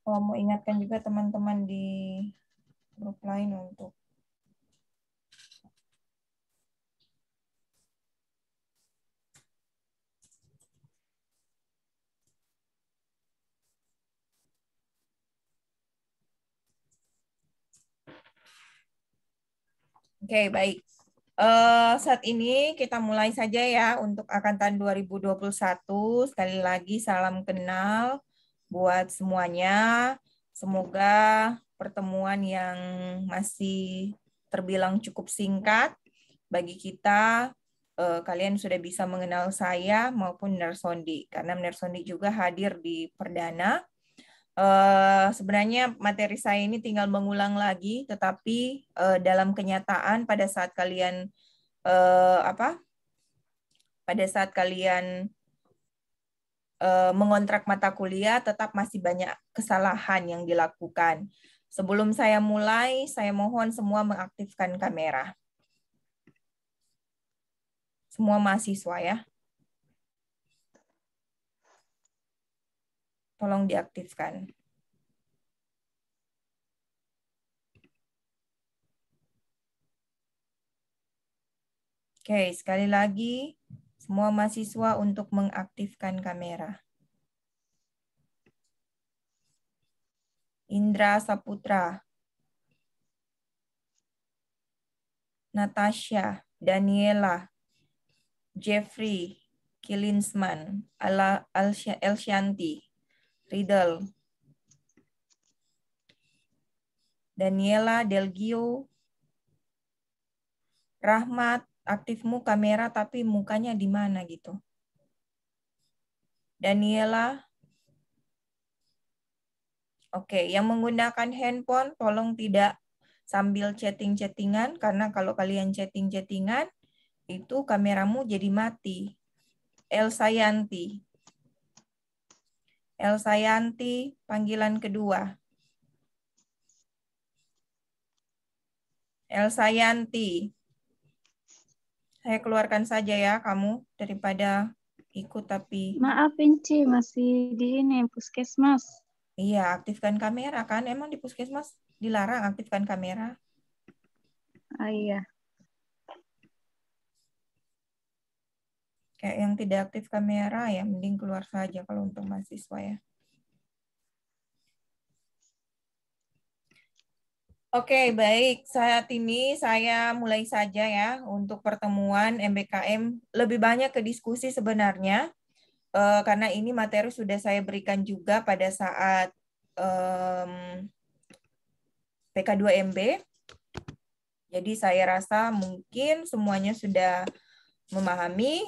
mau ingatkan juga teman-teman di grup lain untuk Oke, baik. Saat ini kita mulai saja ya untuk angkatan 2021. Sekali lagi salam kenal buat semuanya. Semoga pertemuan yang masih terbilang cukup singkat bagi kita, kalian sudah bisa mengenal saya maupun Nersondi, karena Nersondi juga hadir di perdana. Sebenarnya materi saya ini tinggal mengulang lagi, tetapi dalam kenyataan pada saat kalian pada saat kalian mengontrak mata kuliah, tetap masih banyak kesalahan yang dilakukan. Sebelum saya mulai, saya mohon semua mengaktifkan kamera. Semua mahasiswa ya. Tolong diaktifkan. Oke, sekali lagi semua mahasiswa untuk mengaktifkan kamera. Indra Saputra, Natasha, Daniela, Jeffrey, Kilinsman, Elsyanti, Riddle, Daniela, Delgio, Rahmat, aktifmu kamera tapi mukanya di mana gitu. Daniela, oke, yang menggunakan handphone tolong tidak sambil chatting-chattingan, karena kalau kalian chatting-chattingan, itu kameramu jadi mati. Elsa Yanti, panggilan kedua. Elsa Yanti, saya keluarkan saja ya kamu daripada ikut tapi. Maaf Inci, masih di ini puskesmas. Iya, aktifkan kamera kan? Emang di puskesmas dilarang aktifkan kamera? Ah iya. Kayak yang tidak aktif kamera ya, mending keluar saja kalau untuk mahasiswa ya. Oke, baik. Saat ini saya mulai saja ya untuk pertemuan MBKM. Lebih banyak ke diskusi sebenarnya, karena ini materi sudah saya berikan juga pada saat PK2MB. Jadi saya rasa mungkin semuanya sudah memahami,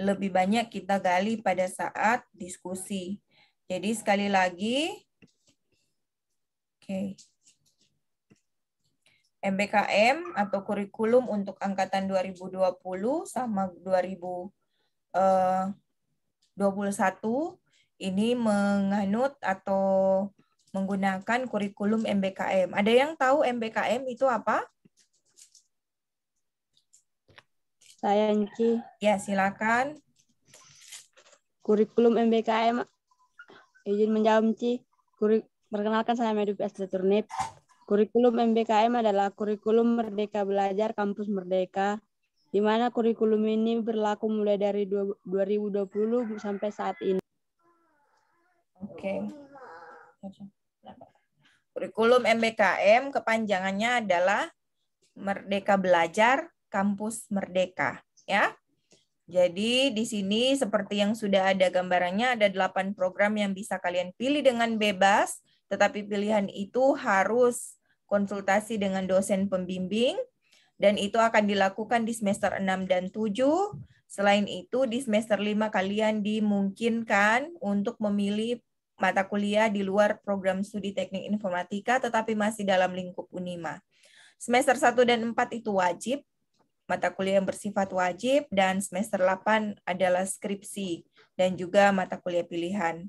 lebih banyak kita gali pada saat diskusi. Jadi sekali lagi, oke. MBKM atau kurikulum untuk angkatan 2020 sama 2021 ini menganut atau menggunakan kurikulum MBKM. Ada yang tahu MBKM itu apa? Saya Inci. Ya, silakan. Kurikulum MBKM, izin menjawab Inci. Perkenalkan saya Medupi Astrid Turnip. Kurikulum MBKM adalah kurikulum Merdeka Belajar Kampus Merdeka, di mana kurikulum ini berlaku mulai dari 2020 sampai saat ini. Oke. Kurikulum MBKM kepanjangannya adalah Merdeka Belajar Kampus Merdeka, ya. Jadi di sini seperti yang sudah ada gambarannya, ada 8 program yang bisa kalian pilih dengan bebas, tetapi pilihan itu harus konsultasi dengan dosen pembimbing, dan itu akan dilakukan di semester 6 dan 7. Selain itu, di semester 5 kalian dimungkinkan untuk memilih mata kuliah di luar program studi teknik informatika, tetapi masih dalam lingkup Unima. Semester 1 dan 4 itu wajib, mata kuliah yang bersifat wajib, dan semester 8 adalah skripsi dan juga mata kuliah pilihan.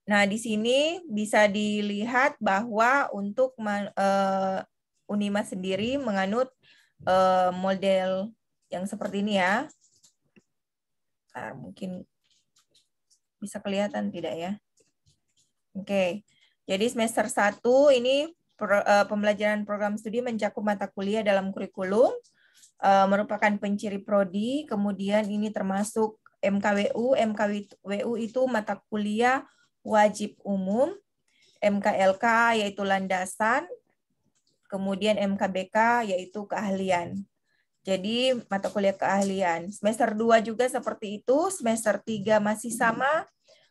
Nah, di sini bisa dilihat bahwa untuk Unima sendiri menganut model yang seperti ini ya. Nah, mungkin bisa kelihatan tidak ya? Oke. Jadi semester 1 ini pembelajaran program studi mencakup mata kuliah dalam kurikulum, merupakan penciri prodi, kemudian ini termasuk MKWU. MKWU itu mata kuliah wajib umum, MKLK yaitu landasan, kemudian MKBK yaitu keahlian. Jadi mata kuliah keahlian. Semester 2 juga seperti itu, semester 3 masih sama,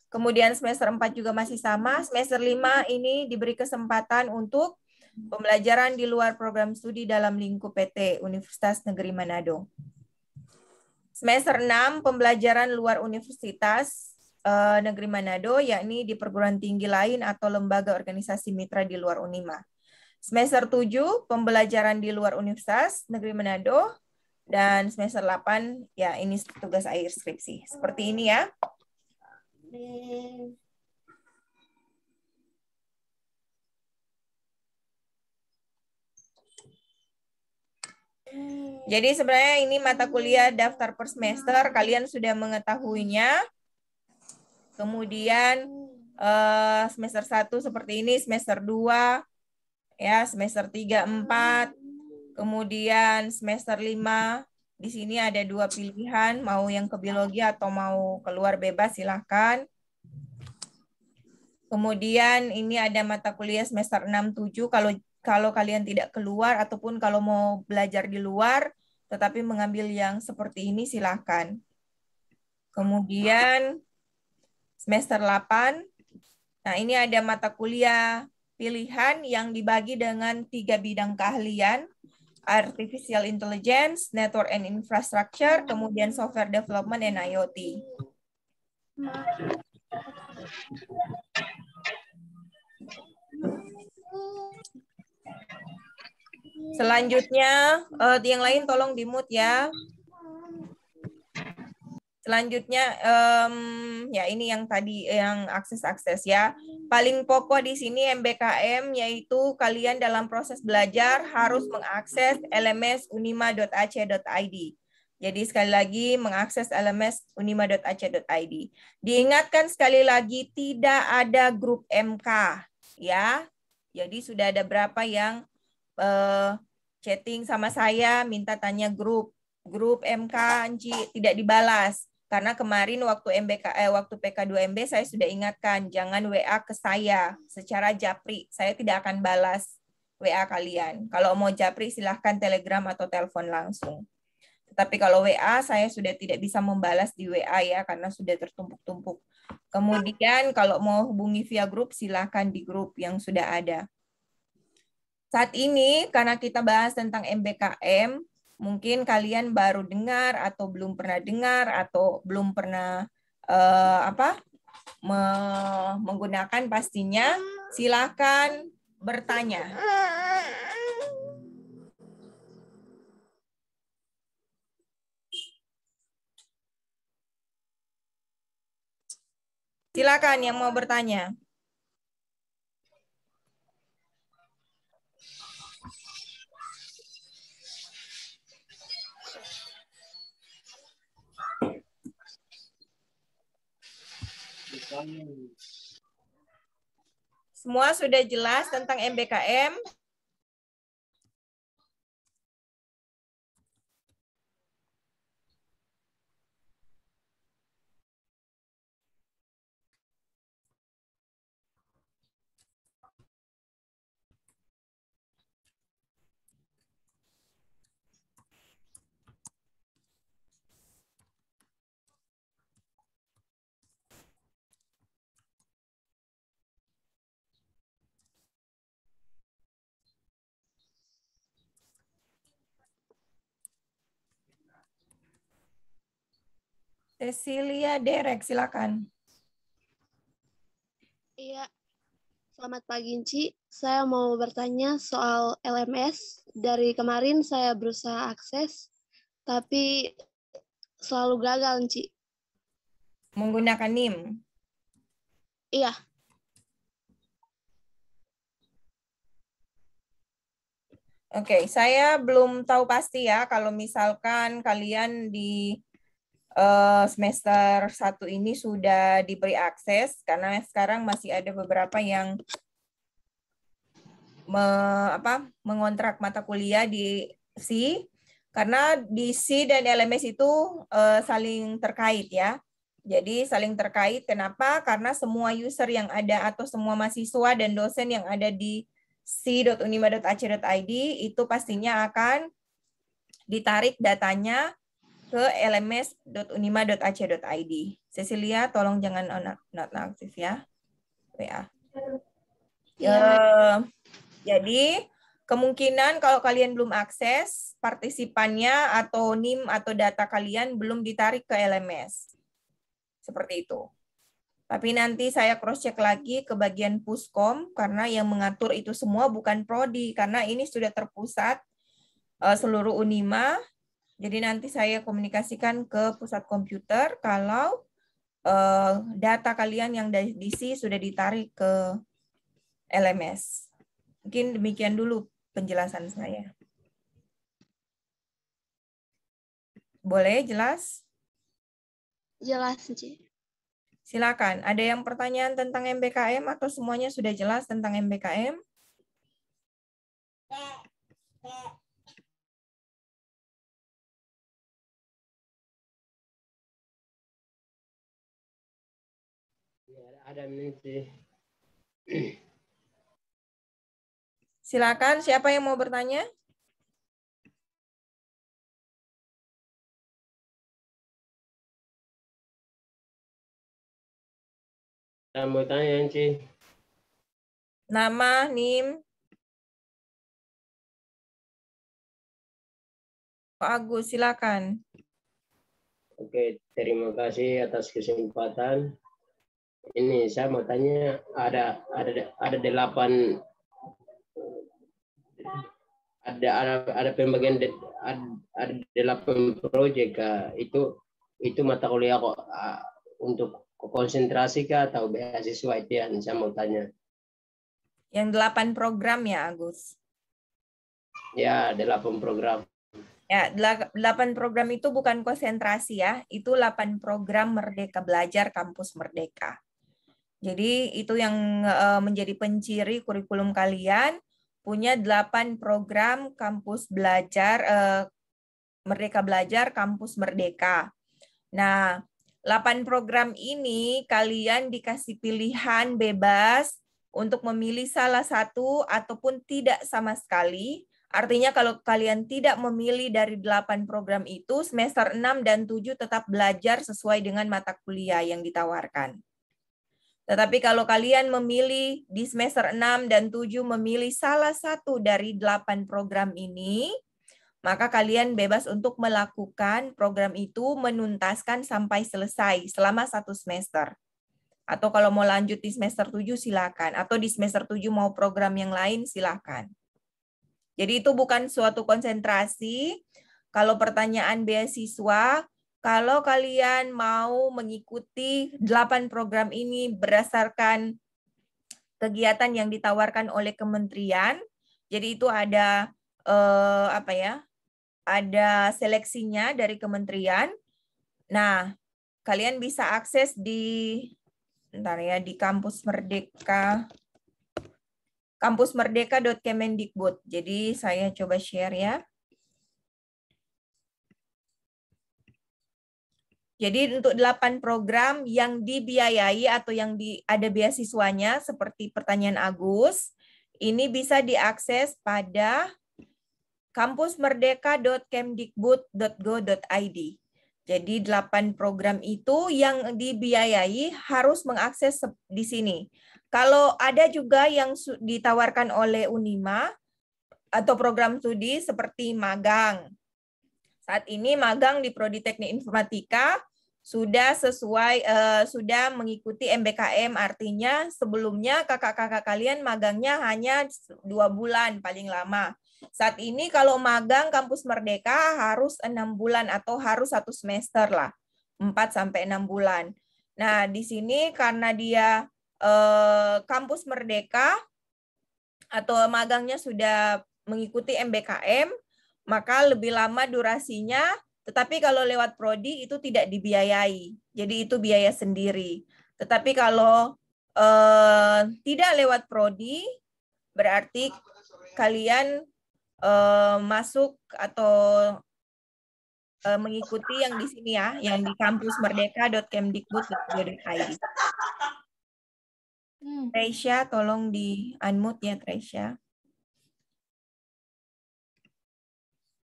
kemudian semester 4 juga masih sama, semester 5 ini diberi kesempatan untuk pembelajaran di luar program studi dalam lingkup PT Universitas Negeri Manado. Semester 6 pembelajaran luar Universitas Negeri Manado, yakni di perguruan tinggi lain atau lembaga organisasi mitra di luar Unima. Semester 7 pembelajaran di luar Universitas Negeri Manado, dan semester 8 ya ini tugas akhir skripsi. Seperti ini ya. Jadi sebenarnya ini mata kuliah daftar per semester, kalian sudah mengetahuinya. Kemudian semester 1 seperti ini, semester 2 ya, semester 3, 4. Kemudian semester 5 di sini ada 2 pilihan, mau yang ke biologi atau mau keluar bebas silahkan. Kemudian ini ada mata kuliah semester 6, 7 kalau kalian tidak keluar ataupun kalau mau belajar di luar tetapi mengambil yang seperti ini silahkan. Kemudian semester 8, nah ini ada mata kuliah pilihan yang dibagi dengan 3 bidang keahlian. Artificial Intelligence, Network and Infrastructure, kemudian Software Development and IoT. Selanjutnya, yang lain tolong di-mute ya. Selanjutnya, ya ini yang tadi yang akses-akses ya. Paling pokok di sini MBKM, yaitu kalian dalam proses belajar harus mengakses lms.unima.ac.id. Jadi sekali lagi mengakses lms.unima.ac.id. Diingatkan sekali lagi tidak ada grup MK ya. Jadi sudah ada berapa yang chatting sama saya minta tanya grup MK Anci tidak dibalas. Karena kemarin waktu waktu PK2MB saya sudah ingatkan jangan WA ke saya secara japri. Saya tidak akan balas WA kalian. Kalau mau japri silahkan Telegram atau telepon langsung. Tetapi kalau WA saya sudah tidak bisa membalas di WA ya karena sudah tertumpuk-tumpuk. Kemudian kalau mau hubungi via grup silahkan di grup yang sudah ada. Saat ini karena kita bahas tentang MBKM, mungkin kalian baru dengar atau belum pernah dengar atau belum pernah menggunakan pastinya, silakan bertanya. Silakan yang mau bertanya. Semua sudah jelas tentang MBKM? Cecilia Derek, silakan. Iya, selamat pagi, Ci. Saya mau bertanya soal LMS. Dari kemarin saya berusaha akses, tapi selalu gagal, Ci. Menggunakan NIM? Iya. Oke, saya belum tahu pasti ya kalau misalkan kalian di semester 1 ini sudah diberi akses, karena sekarang masih ada beberapa yang mengontrak mata kuliah di C, karena di C dan LMS itu saling terkait ya. Jadi saling terkait, kenapa? Karena semua user yang ada atau semua mahasiswa dan dosen yang ada di c.unima.ac.id itu pastinya akan ditarik datanya ke lms.unima.ac.id. Cecilia, tolong jangan not aktif ya. WA. Jadi kemungkinan kalau kalian belum akses, partisipannya atau NIM atau data kalian belum ditarik ke LMS. Seperti itu. Tapi nanti saya cross-check lagi ke bagian Puskom, karena yang mengatur itu semua bukan Prodi, karena ini sudah terpusat seluruh Unima. Jadi nanti saya komunikasikan ke pusat komputer kalau data kalian yang dari DC sudah ditarik ke LMS. Mungkin demikian dulu penjelasan saya. Boleh jelas? Jelas, Ci. Silakan. Ada yang pertanyaan tentang MBKM atau semuanya sudah jelas tentang MBKM? Ada menit. Silakan, siapa yang mau bertanya? Saya mau tanya, Ci. Nama, NIM. Pak Agus, silakan. Oke, terima kasih atas kesempatan. Ini saya mau tanya, ada 8 ada pembagian ada 8 proyek itu mata kuliah kok untuk konsentrasi kah atau beasiswa, itu yang saya mau tanya. Yang 8 program ya, Agus? Ya, 8 program. Ya, 8 program itu bukan konsentrasi ya, itu 8 program Merdeka Belajar Kampus Merdeka. Jadi itu yang menjadi penciri kurikulum kalian, punya 8 program kampus belajar, Merdeka Belajar Kampus Merdeka. Nah, 8 program ini kalian dikasih pilihan bebas untuk memilih salah satu ataupun tidak sama sekali. Artinya kalau kalian tidak memilih dari 8 program itu, semester 6 dan 7 tetap belajar sesuai dengan mata kuliah yang ditawarkan. Tetapi kalau kalian memilih di semester 6 dan 7 memilih salah satu dari 8 program ini, maka kalian bebas untuk melakukan program itu menuntaskan sampai selesai selama 1 semester. Atau kalau mau lanjut di semester 7 silakan. Atau di semester 7 mau program yang lain silakan. Jadi itu bukan suatu konsentrasi. Kalau pertanyaan beasiswa, kalau kalian mau mengikuti 8 program ini berdasarkan kegiatan yang ditawarkan oleh kementerian, jadi itu ada ada seleksinya dari kementerian. Nah, kalian bisa akses di di Kampus Merdeka, kampusmerdeka.kemendikbud. Jadi saya coba share ya. Jadi untuk 8 program yang dibiayai atau yang ada beasiswanya seperti pertanyaan Agus, ini bisa diakses pada kampusmerdeka.kemdikbud.go.id. Jadi 8 program itu yang dibiayai harus mengakses di sini. Kalau ada juga yang ditawarkan oleh Unima atau program studi seperti magang. Saat ini magang di Prodi Teknik Informatika sudah sudah mengikuti MBKM, artinya sebelumnya kakak-kakak kalian magangnya hanya 2 bulan paling lama. Saat ini kalau magang Kampus Merdeka harus 6 bulan atau harus 1 semester lah, 4-6 bulan. Nah di sini karena dia Kampus Merdeka atau magangnya sudah mengikuti MBKM, maka lebih lama durasinya Tetapi kalau lewat prodi itu tidak dibiayai. Jadi itu biaya sendiri. Tetapi kalau tidak lewat prodi, berarti kalian masuk atau mengikuti yang di sini ya, yang di kampusmerdeka.kemdikbud.go.id. Tresya, tolong di unmute ya, Tresya.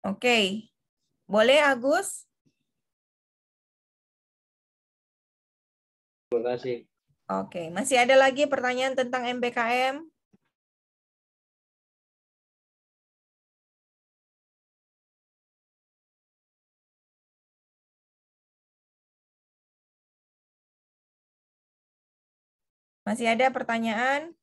Oke. Boleh, Agus? Terima kasih. Oke. Masih ada lagi pertanyaan tentang MBKM? Masih ada pertanyaan?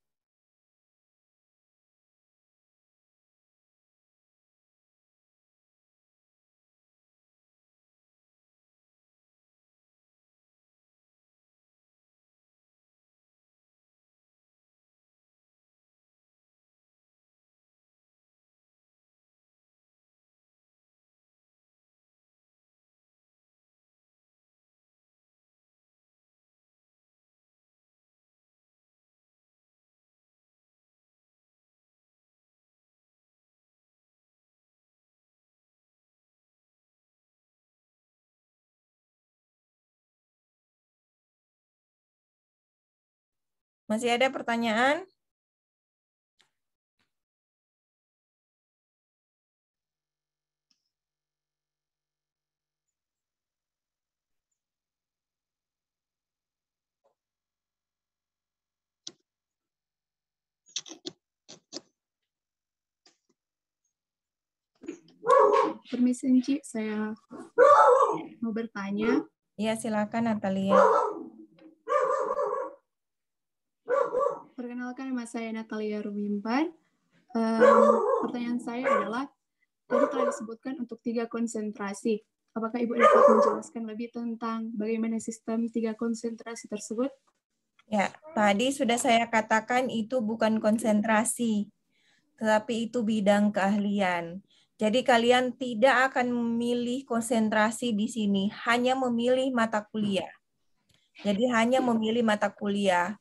Masih ada pertanyaan? Permisi, Ci, saya mau bertanya. Iya, silakan Natalia. Perkenalkan, nama saya Natalia Rumimpan. Pertanyaan saya adalah, tadi telah disebutkan untuk 3 konsentrasi. Apakah Ibu dapat menjelaskan lebih tentang bagaimana sistem 3 konsentrasi tersebut? Ya, tadi sudah saya katakan itu bukan konsentrasi, tetapi itu bidang keahlian. Jadi kalian tidak akan memilih konsentrasi di sini, hanya memilih mata kuliah. Jadi hanya memilih mata kuliah.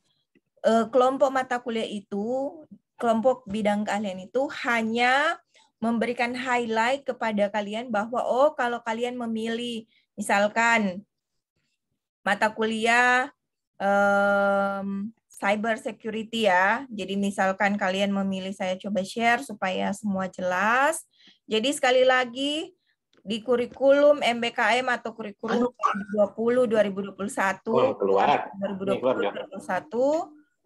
Kelompok mata kuliah itu, kelompok bidang keahlian itu hanya memberikan highlight kepada kalian bahwa oh kalau kalian memilih misalkan mata kuliah cyber security ya. Jadi misalkan kalian memilih, saya coba share supaya semua jelas. Jadi sekali lagi di kurikulum MBKM atau kurikulum 2020-2021,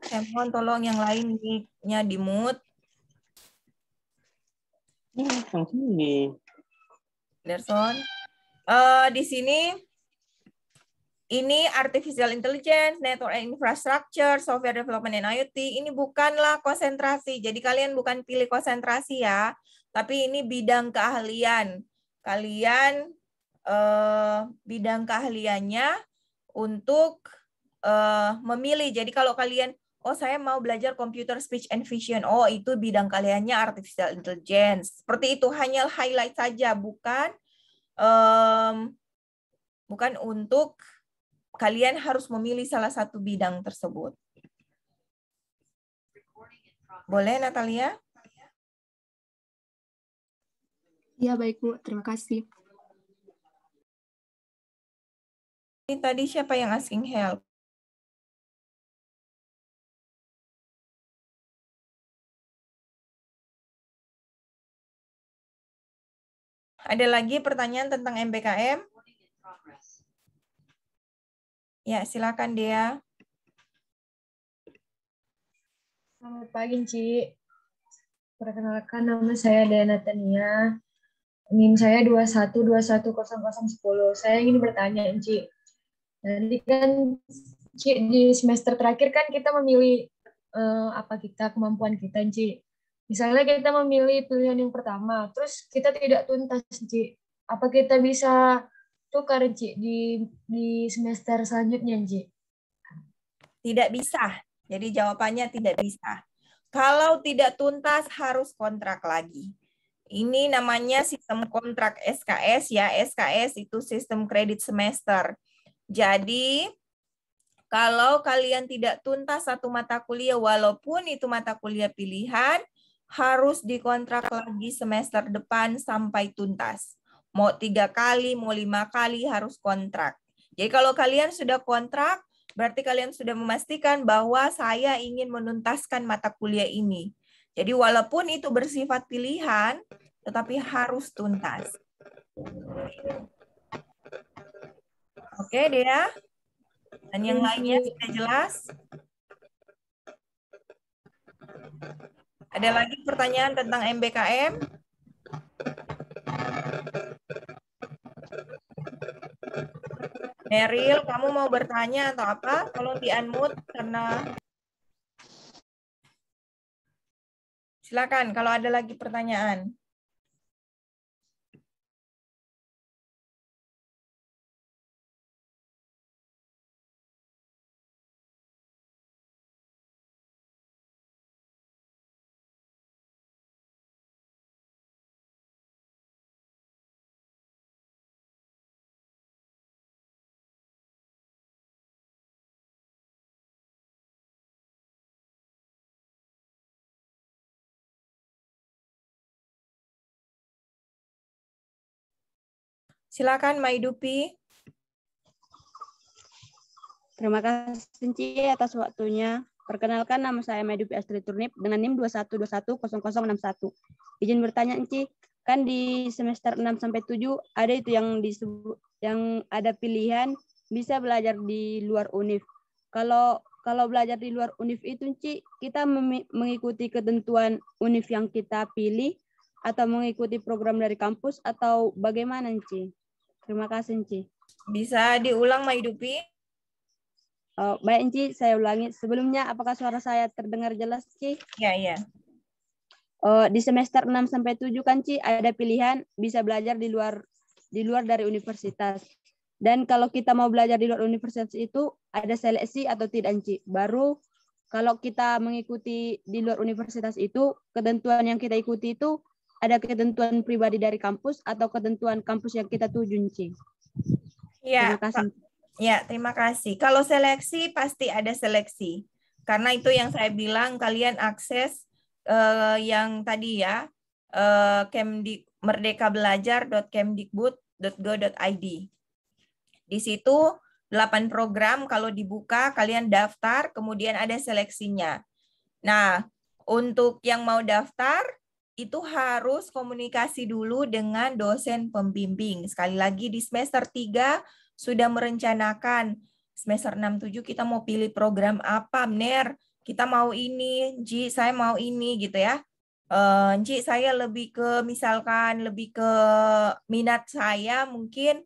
saya mohon tolong yang lain mic-nya di-mute. Anderson. Di sini ini artificial intelligence, network and infrastructure, software development and IoT. Ini bukanlah konsentrasi. Jadi kalian bukan pilih konsentrasi ya, tapi ini bidang keahlian. Kalian bidang keahliannya untuk memilih. Jadi kalau kalian oh saya mau belajar computer speech and vision. Oh itu bidang kaliannya artificial intelligence. Seperti itu, hanya highlight saja, bukan bukan untuk kalian harus memilih salah satu bidang tersebut. Boleh Natalia? Ya baik Bu, terima kasih. Ini tadi siapa yang asking help? Ada lagi pertanyaan tentang MBKM? Ya, silakan Dea. Selamat pagi, Ci. Perkenalkan, nama saya Dea Natania. NIM saya 21210010. Saya ingin bertanya, Ci. Jadi kan, Ci, di semester terakhir kan kita memilih kemampuan kita, Ci. Misalnya kita memilih pilihan yang pertama, terus kita tidak tuntas, Ci. Apa kita bisa tukar, Ci, di semester selanjutnya, Ci? Tidak bisa. Jadi jawabannya tidak bisa. Kalau tidak tuntas harus kontrak lagi. Ini namanya sistem kontrak SKS ya. SKS itu sistem kredit semester. Jadi kalau kalian tidak tuntas satu mata kuliah, walaupun itu mata kuliah pilihan, harus dikontrak lagi semester depan sampai tuntas. Mau 3 kali, mau 5 kali harus kontrak. Jadi kalau kalian sudah kontrak, berarti kalian sudah memastikan bahwa saya ingin menuntaskan mata kuliah ini. Jadi walaupun itu bersifat pilihan, tetapi harus tuntas. Oke, Dea? Dan yang lainnya sudah jelas? Ada lagi pertanyaan tentang MBKM? Meryl, kamu mau bertanya atau apa? Tolong di-unmute karena... Silakan kalau ada lagi pertanyaan. Silakan, Maidupi. Terima kasih Ci atas waktunya. Perkenalkan, nama saya Maidupi Astrid Turnip dengan NIM 21210061. Izin bertanya Ci, kan di semester 6 sampai 7 ada itu yang disebut yang ada pilihan bisa belajar di luar UNIF. Kalau belajar di luar UNIF itu Ci, kita mengikuti ketentuan UNIF yang kita pilih atau mengikuti program dari kampus atau bagaimana Ci? Terima kasih Ci. Bisa diulang Maidupi? Baik Ci, saya ulangi. Sebelumnya apakah suara saya terdengar jelas Ci? Ya, ya. Di semester 6 sampai 7 kan Ci ada pilihan bisa belajar di luar dari universitas. Dan kalau kita mau belajar di luar universitas itu ada seleksi atau tidak Ci? Baru kalau kita mengikuti di luar universitas itu ketentuan yang kita ikuti itu ada ketentuan pribadi dari kampus atau ketentuan kampus yang kita tuju Ci? Ya, terima kasih. Ya, terima kasih. Kalau seleksi pasti ada seleksi. Karena itu yang saya bilang kalian akses yang tadi ya, merdekabelajar.kemdikbud.go.id. Di situ 8 program kalau dibuka kalian daftar, kemudian ada seleksinya. Nah, untuk yang mau daftar itu harus komunikasi dulu dengan dosen pembimbing. Sekali lagi di semester 3 sudah merencanakan semester 6-7 kita mau pilih program apa, Mner? Kita mau ini, Ji, saya mau ini gitu ya. Ji, saya lebih ke misalkan lebih ke minat saya mungkin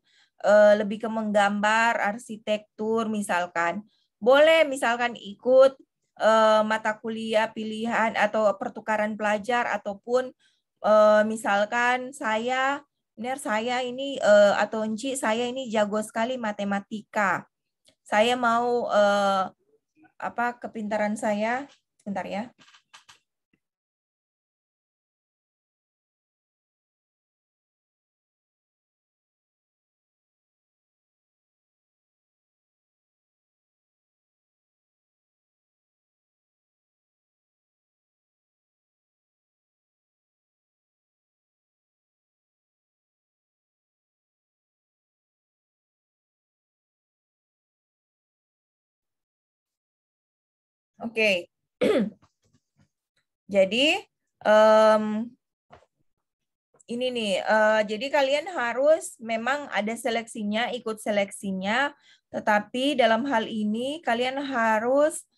lebih ke menggambar, arsitektur misalkan. Boleh misalkan ikut mata kuliah pilihan atau pertukaran pelajar ataupun misalkan saya ini atau Enci saya ini jago sekali matematika. Saya mau kepintaran saya sebentar ya. Oke. Jadi ini nih, jadi kalian harus memang ada seleksinya, ikut seleksinya, tetapi dalam hal ini kalian harus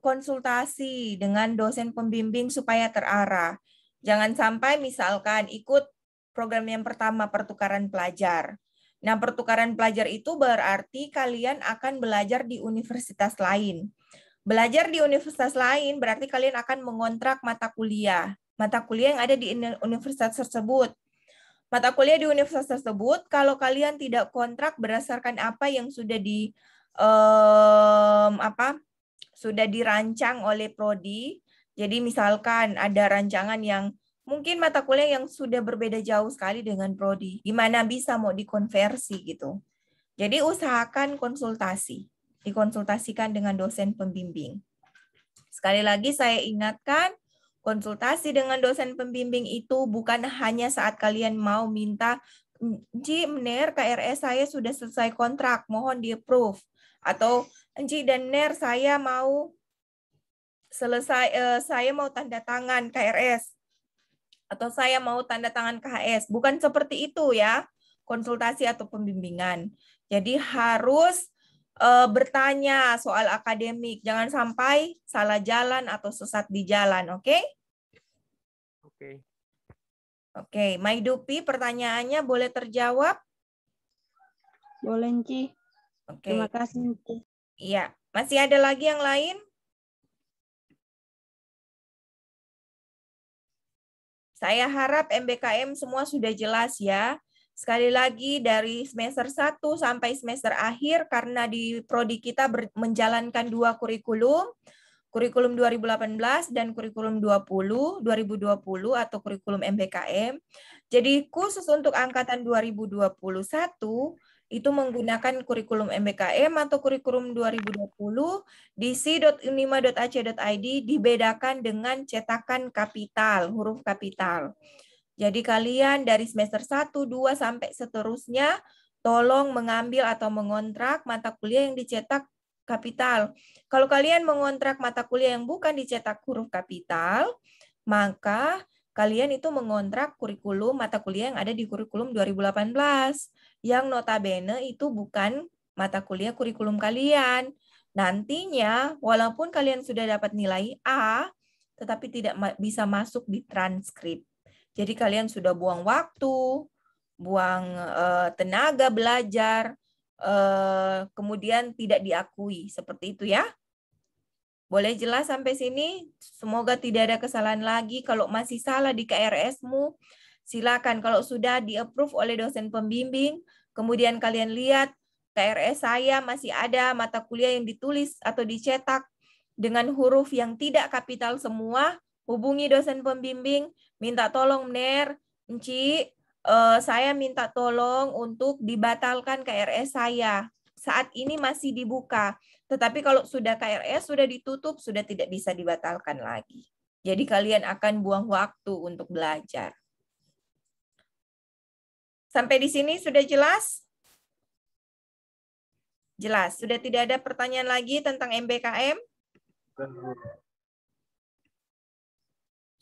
konsultasi dengan dosen pembimbing supaya terarah. Jangan sampai misalkan ikut program yang pertama pertukaran pelajar. Nah, pertukaran pelajar itu berarti kalian akan belajar di universitas lain. Belajar di universitas lain berarti kalian akan mengontrak mata kuliah yang ada di universitas tersebut. Mata kuliah di universitas tersebut, kalau kalian tidak kontrak berdasarkan apa yang sudah sudah dirancang oleh prodi. Jadi misalkan ada rancangan yang Mungkin mata kuliah yang sudah berbeda jauh sekali dengan prodi. Gimana bisa mau dikonversi gitu. Jadi usahakan konsultasi. Dikonsultasikan dengan dosen pembimbing. Sekali lagi saya ingatkan, konsultasi dengan dosen pembimbing itu bukan hanya saat kalian mau minta, Ci, Ner, KRS saya sudah selesai kontrak, mohon di-approve. Atau, Ci dan Ner, saya mau saya mau tanda tangan KRS. Atau saya mau tanda tangan KHS. Bukan seperti itu ya, konsultasi atau pembimbingan. Jadi harus bertanya soal akademik. Jangan sampai salah jalan atau sesat di jalan, oke? Oke. Oke, Maidupi pertanyaannya boleh terjawab? Boleh, Ci. Oke. Terima kasih, Ci. Iya, masih ada lagi yang lain? Saya harap MBKM semua sudah jelas ya. Sekali lagi dari semester 1 sampai semester akhir karena di prodi kita menjalankan 2 kurikulum. Kurikulum 2018 dan kurikulum 2020 atau kurikulum MBKM. Jadi khusus untuk angkatan 2021 itu menggunakan kurikulum MBKM atau kurikulum 2020 di si.unima.ac.id dibedakan dengan cetakan kapital, huruf kapital. Jadi kalian dari semester 1, 2 sampai seterusnya tolong mengambil atau mengontrak mata kuliah yang dicetak kapital. Kalau kalian mengontrak mata kuliah yang bukan dicetak huruf kapital, maka kalian itu mengontrak kurikulum mata kuliah yang ada di kurikulum 2018. Yang notabene itu bukan mata kuliah kurikulum kalian. Nantinya, walaupun kalian sudah dapat nilai A, tetapi tidak bisa masuk di transkrip. Jadi kalian sudah buang waktu, buang tenaga belajar, kemudian tidak diakui. Seperti itu ya. Boleh jelas sampai sini? Semoga tidak ada kesalahan lagi. Kalau masih salah di KRS-mu, silakan. Kalau sudah di-approve oleh dosen pembimbing, kemudian kalian lihat KRS saya masih ada mata kuliah yang ditulis atau dicetak dengan huruf yang tidak kapital semua, hubungi dosen pembimbing, minta tolong Ner, Enci, saya minta tolong untuk dibatalkan KRS saya. Saat ini masih dibuka. Tetapi kalau sudah KRS, sudah ditutup, sudah tidak bisa dibatalkan lagi. Jadi kalian akan buang waktu untuk belajar. Sampai di sini sudah jelas? Jelas. Sudah tidak ada pertanyaan lagi tentang MBKM?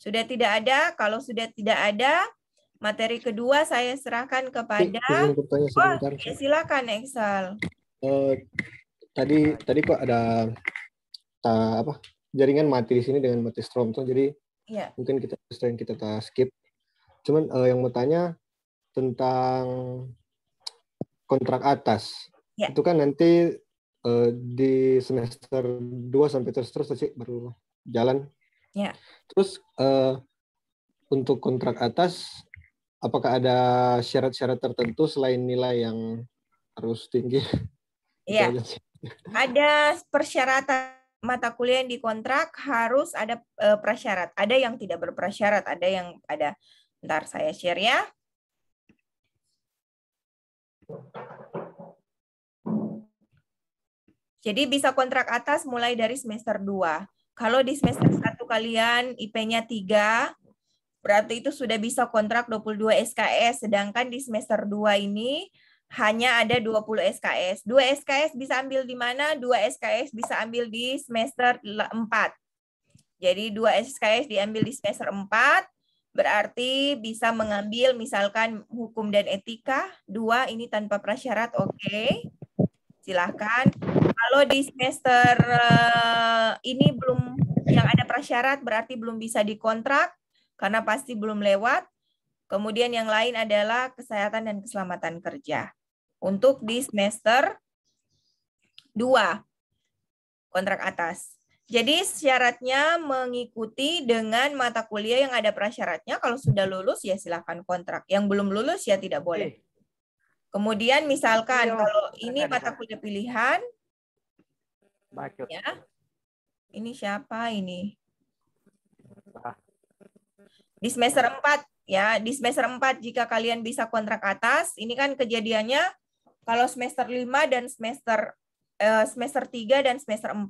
Sudah tidak ada. Kalau sudah tidak ada, materi kedua saya serahkan kepada... Oh, ya silakan Excel. Tadi kok ada jaringan mati di sini dengan mati Strom tuh, jadi ya, mungkin kita skip. Cuman yang mau tanya tentang kontrak atas, itu kan nanti di semester 2 sampai terus sih baru jalan. Ya. Terus untuk kontrak atas, apakah ada syarat-syarat tertentu selain nilai yang harus tinggi? Iya. Ada persyaratan mata kuliah yang dikontrak harus ada prasyarat. Ada yang tidak berprasyarat, ada yang ada. Bentar saya share ya. Jadi bisa kontrak atas mulai dari semester 2. Kalau di semester 1 kalian IP-nya 3, berarti itu sudah bisa kontrak 22 SKS. Sedangkan di semester 2 ini hanya ada 20 SKS. 2 SKS bisa ambil di mana? 2 SKS bisa ambil di semester 4. Jadi 2 SKS diambil di semester 4, berarti bisa mengambil misalkan hukum dan etika. 2 ini tanpa prasyarat, oke. Silahkan. Kalau di semester ini belum yang ada prasyarat, berarti belum bisa dikontrak, karena pasti belum lewat. Kemudian yang lain adalah kesehatan dan keselamatan kerja. Untuk di semester 2, kontrak atas. Jadi syaratnya mengikuti dengan mata kuliah yang ada prasyaratnya. Kalau sudah lulus ya silakan kontrak. Yang belum lulus ya tidak boleh. Kemudian misalkan kalau ini mata kuliah pilihan. Ya. Ini siapa ini? Di semester 4 ya, di semester 4 jika kalian bisa kontrak atas, ini kan kejadiannya kalau semester 5 dan semester 3 dan semester 4.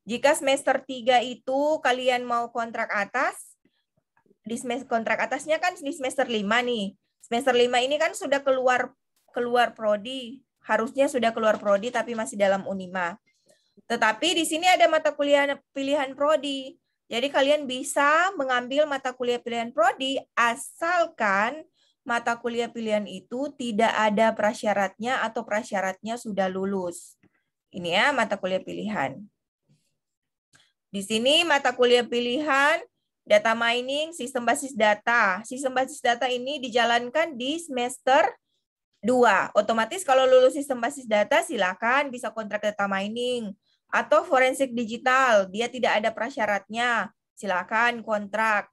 Jika semester 3 itu kalian mau kontrak atas, di semester kontrak atasnya kan di semester 5 nih. Semester 5 ini kan sudah keluar prodi, harusnya sudah keluar prodi tapi masih dalam Unima. Tetapi di sini ada mata kuliah pilihan prodi. Jadi kalian bisa mengambil mata kuliah pilihan prodi asalkan mata kuliah pilihan itu tidak ada prasyaratnya atau prasyaratnya sudah lulus. Ini ya mata kuliah pilihan. Di sini mata kuliah pilihan data mining, sistem basis data. Sistem basis data ini dijalankan di semester 2. Otomatis kalau lulus sistem basis data silakan bisa kontrak data mining. Atau forensik digital, dia tidak ada prasyaratnya, silakan kontrak.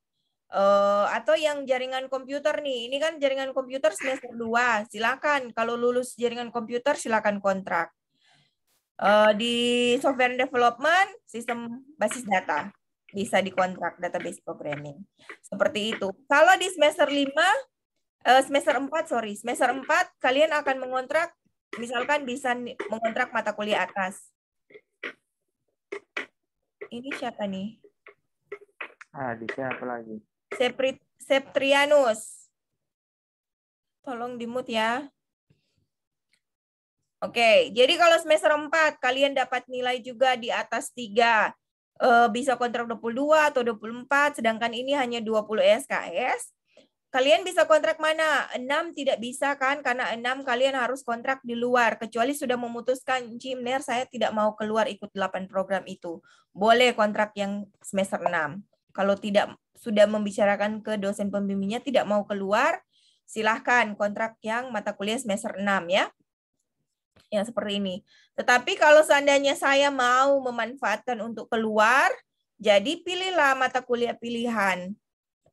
Atau yang jaringan komputer nih, ini kan jaringan komputer semester 2, silakan kalau lulus jaringan komputer silakan kontrak. Di software development, sistem basis data, bisa dikontrak database programming. Seperti itu. Kalau di semester 4 kalian akan mengontrak, misalkan bisa mengontrak mata kuliah atas. Ini siapa nih? Di siapa lagi? Septrianus. Tolong di-mute ya. Oke, jadi kalau semester 4 kalian dapat nilai juga di atas 3. Bisa kontrak 22 atau 24, sedangkan ini hanya 20 SKS. Kalian bisa kontrak mana? 6 tidak bisa kan? Karena 6 kalian harus kontrak di luar. Kecuali sudah memutuskan, Cimner saya tidak mau keluar ikut 8 program itu. Boleh kontrak yang semester 6. Kalau tidak sudah membicarakan ke dosen pembimbingnya tidak mau keluar, silahkan kontrak yang mata kuliah semester 6 ya. Yang seperti ini. Tetapi kalau seandainya saya mau memanfaatkan untuk keluar, jadi pilihlah mata kuliah pilihan.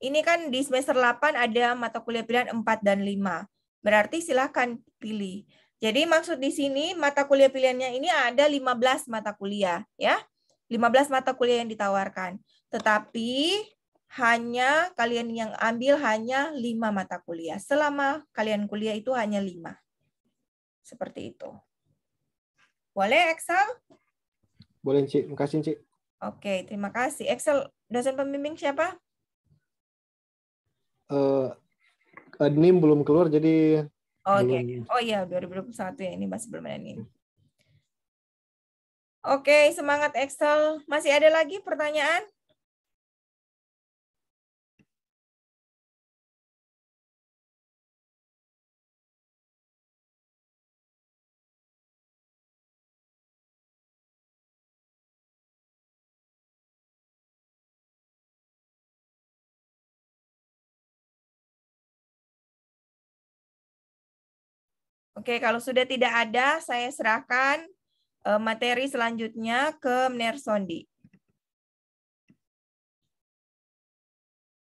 Ini kan di semester 8 ada mata kuliah pilihan 4 dan 5. Berarti silahkan pilih. Jadi maksud di sini mata kuliah pilihannya ini ada 15 mata kuliah. Ya, 15 mata kuliah yang ditawarkan. Tetapi hanya kalian yang ambil hanya 5 mata kuliah. Selama kalian kuliah itu hanya 5. Seperti itu. Boleh Excel? Boleh, Cik. Terima kasih, Cik. Oke, terima kasih. Excel, dosen pembimbing siapa? NIM belum keluar, jadi Oke. Oh iya, 2021 ya. Ini masih belum ada NIM. Oke, semangat Excel. Masih ada lagi pertanyaan? Oke, kalau sudah tidak ada, saya serahkan materi selanjutnya ke Mner Sondi.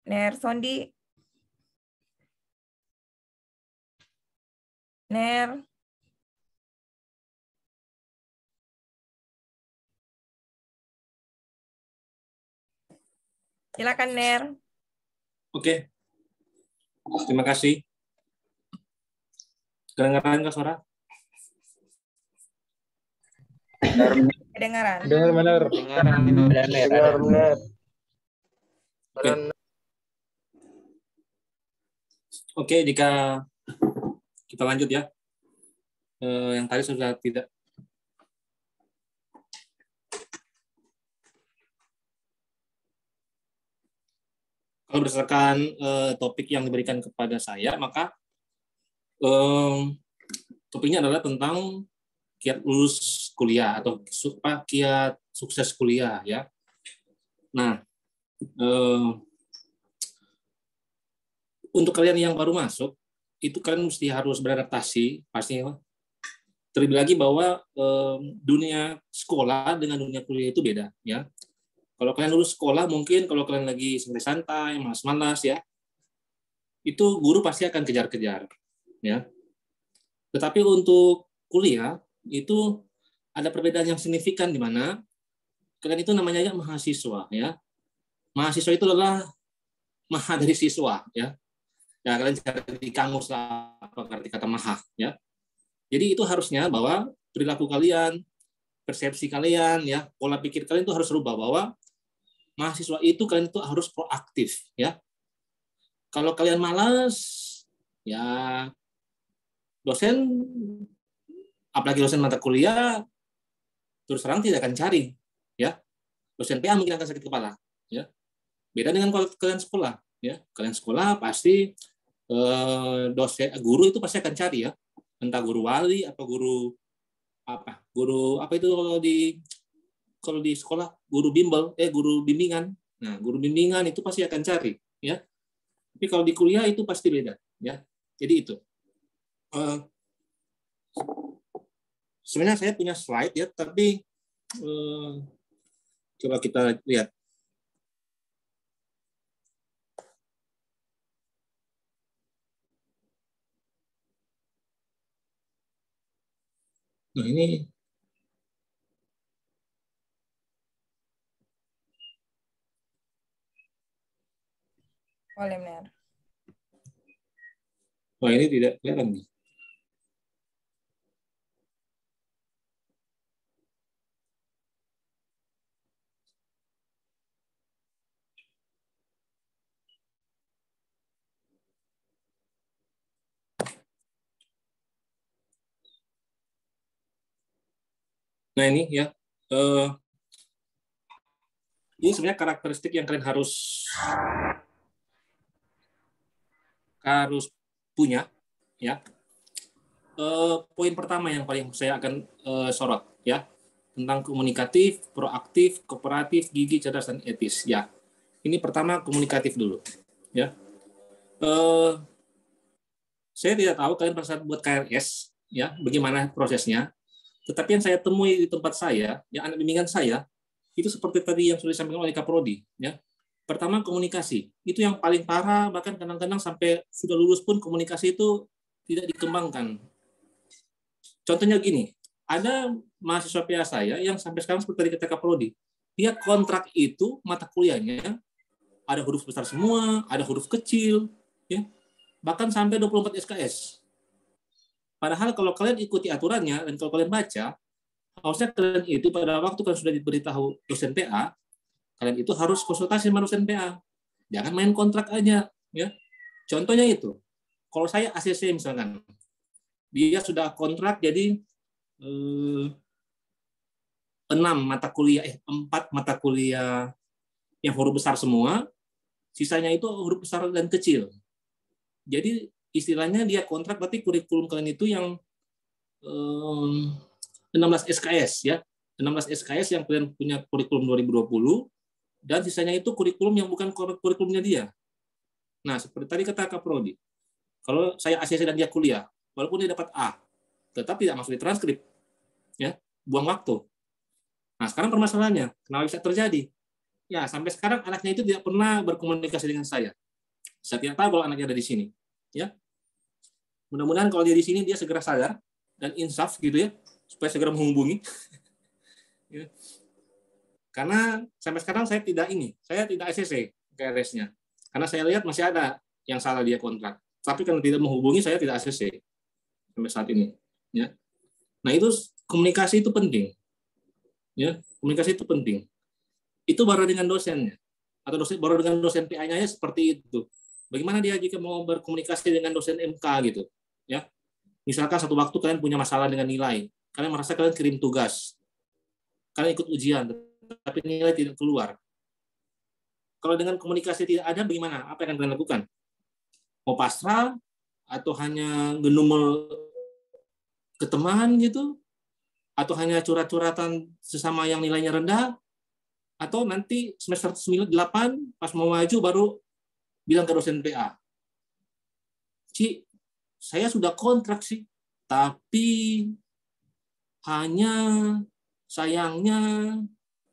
Mner Sondi. Mner. Silakan, Mner. Oke. Terima kasih. Kedengaran nggak suara? Kedengaran. Benar. Oke, jika kita lanjut ya. Yang tadi sudah tidak. Kalau berdasarkan topik yang diberikan kepada saya, maka topiknya adalah tentang kiat lulus kuliah atau kiat sukses kuliah ya. Nah, untuk kalian yang baru masuk, itu kalian mesti harus beradaptasi pastinya. Terlebih lagi bahwa dunia sekolah dengan dunia kuliah itu beda ya. Kalau kalian lulus sekolah mungkin kalau kalian lagi santai-santai, malas-malas ya, itu guru pasti akan kejar-kejar ya. Tetapi untuk kuliah itu ada perbedaan yang signifikan di mana kalian itu namanya mahasiswa ya. Mahasiswa itu adalah maha dari siswa, ya. Ya, kalian cari di kamus lah apa arti kata maha, ya. Jadi itu harusnya bahwa perilaku kalian, persepsi kalian, ya, pola pikir kalian itu harus rubah, bahwa mahasiswa itu kalian itu harus proaktif, ya. Kalau kalian malas, ya dosen, apalagi dosen mata kuliah, terus terang tidak akan cari, ya. Dosen PA mungkin akan sakit kepala, ya. Beda dengan kalau kalian sekolah, ya. Kalian sekolah pasti dosen, guru itu pasti akan cari, ya. Entah guru wali atau guru apa itu kalau di sekolah guru bimbingan. Nah, guru bimbingan itu pasti akan cari, ya. Tapi kalau di kuliah itu pasti beda, ya. Jadi itu. Sebenarnya saya punya slide, ya, tapi coba kita lihat. Nah, ini boleh benar. wah, ini tidak kelihatan nih. Nah, ini, ya, ini sebenarnya karakteristik yang kalian harus punya, ya. Poin pertama yang paling saya akan sorot, ya, tentang komunikatif, proaktif, kooperatif, gigih, cerdas, dan etis, ya. Ini pertama komunikatif dulu, ya. Saya tidak tahu kalian pada saat buat KRS, ya, bagaimana prosesnya. Tetapi yang saya temui di tempat saya, yang anak bimbingan saya, itu seperti tadi yang sudah disampaikan oleh Kaprodi, ya. Pertama komunikasi, itu yang paling parah, bahkan kadang-kadang sampai sudah lulus pun komunikasi itu tidak dikembangkan. Contohnya gini, ada mahasiswa PA saya yang sampai sekarang seperti tadi kata Kaprodi, dia kontrak itu mata kuliahnya ada huruf besar semua, ada huruf kecil, ya, bahkan sampai 24 SKS. Padahal kalau kalian ikuti aturannya dan kalau kalian baca, harusnya kalian itu pada waktu kalian sudah diberitahu dosen PA, kalian itu harus konsultasi sama dosen PA. Jangan main kontrak aja, ya. Contohnya itu, kalau saya ACC misalkan, dia sudah kontrak jadi 4 mata kuliah yang huruf besar semua, sisanya itu huruf besar dan kecil. Jadi istilahnya dia kontrak, berarti kurikulum kalian itu yang 16 SKS, ya. 16 SKS yang kalian punya kurikulum 2020, dan sisanya itu kurikulum yang bukan kurikulumnya dia. Nah, seperti tadi kata Kaprodi, kalau saya ACC dan dia kuliah, walaupun dia dapat A, tetap tidak masuk di transkrip, ya, buang waktu. Nah, sekarang permasalahannya, kenapa bisa terjadi? Ya, sampai sekarang anaknya itu tidak pernah berkomunikasi dengan saya. Saya tidak tahu kalau anaknya ada di sini, ya. Mudah-mudahan kalau dia di sini dia segera sadar dan insaf gitu, ya, supaya segera menghubungi. Ya. Karena sampai sekarang saya tidak ACC KRS-nya. Karena saya lihat masih ada yang salah dia kontrak. Tapi kalau tidak menghubungi saya tidak ACC sampai saat ini, ya. Nah, itu komunikasi itu penting. Ya, komunikasi itu penting. Itu baru dengan dosennya atau baru dengan dosen PA-nya ya seperti itu. Bagaimana dia jika mau berkomunikasi dengan dosen MK gitu, ya. Misalkan satu waktu kalian punya masalah dengan nilai, kalian merasa kalian kirim tugas, kalian ikut ujian, tapi nilai tidak keluar. Kalau dengan komunikasi tidak ada, bagaimana? Apa yang akan kalian lakukan? Mau pasrah atau hanya genumel ke teman gitu? Atau hanya curhat-curhatan sesama yang nilainya rendah? Atau nanti semester 8 pas mau maju baru bilang ke dosen PA, Ci, saya sudah kontrak sih, tapi hanya sayangnya,